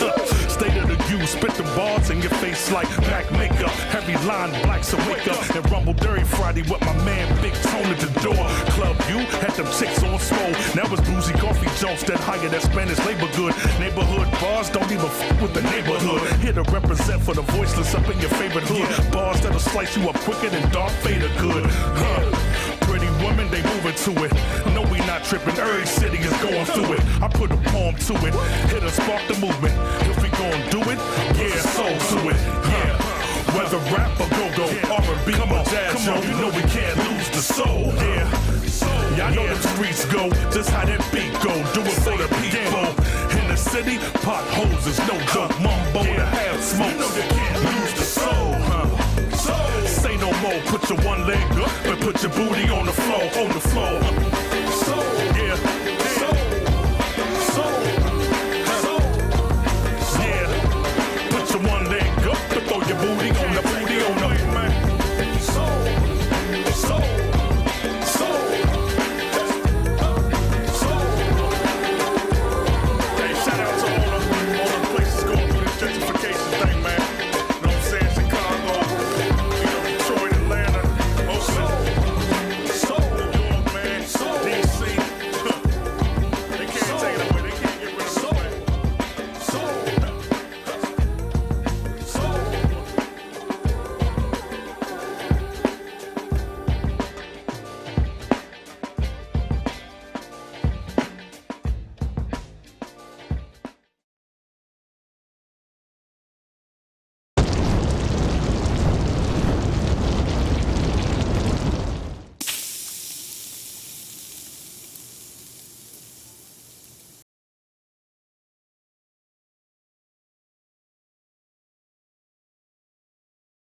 State of the U, spit the bars in your face like black makeup. Heavy line black, so wake up and rumble dirty Friday with my man Big Tone at the door. Club U had them chicks on swole. Now it's boozy coffee jokes that higher than Spanish labor good. Neighborhood bars don't even with the neighborhood. Here to represent for the voiceless up in your favorite hood. Bars that'll slice you up quicker than Darth Vader could. Pretty women, they moving to it. No, we not tripping. Every city is going through it. I put a poem to it. Hit and spark the movement. If we gon' do it, yeah, soul to it. Yeah. Whether rap or go-go, R&B or jazz, yo, you know we can't lose the soul. Yeah. Y'all know them streets go, just how that beat go. Do it for the people. In the city, potholes is no joke. Mumbo to have smoke. You know you can't lose the soul, Say no more, put your one leg up and put your booty on the floor, on the floor. Yeah.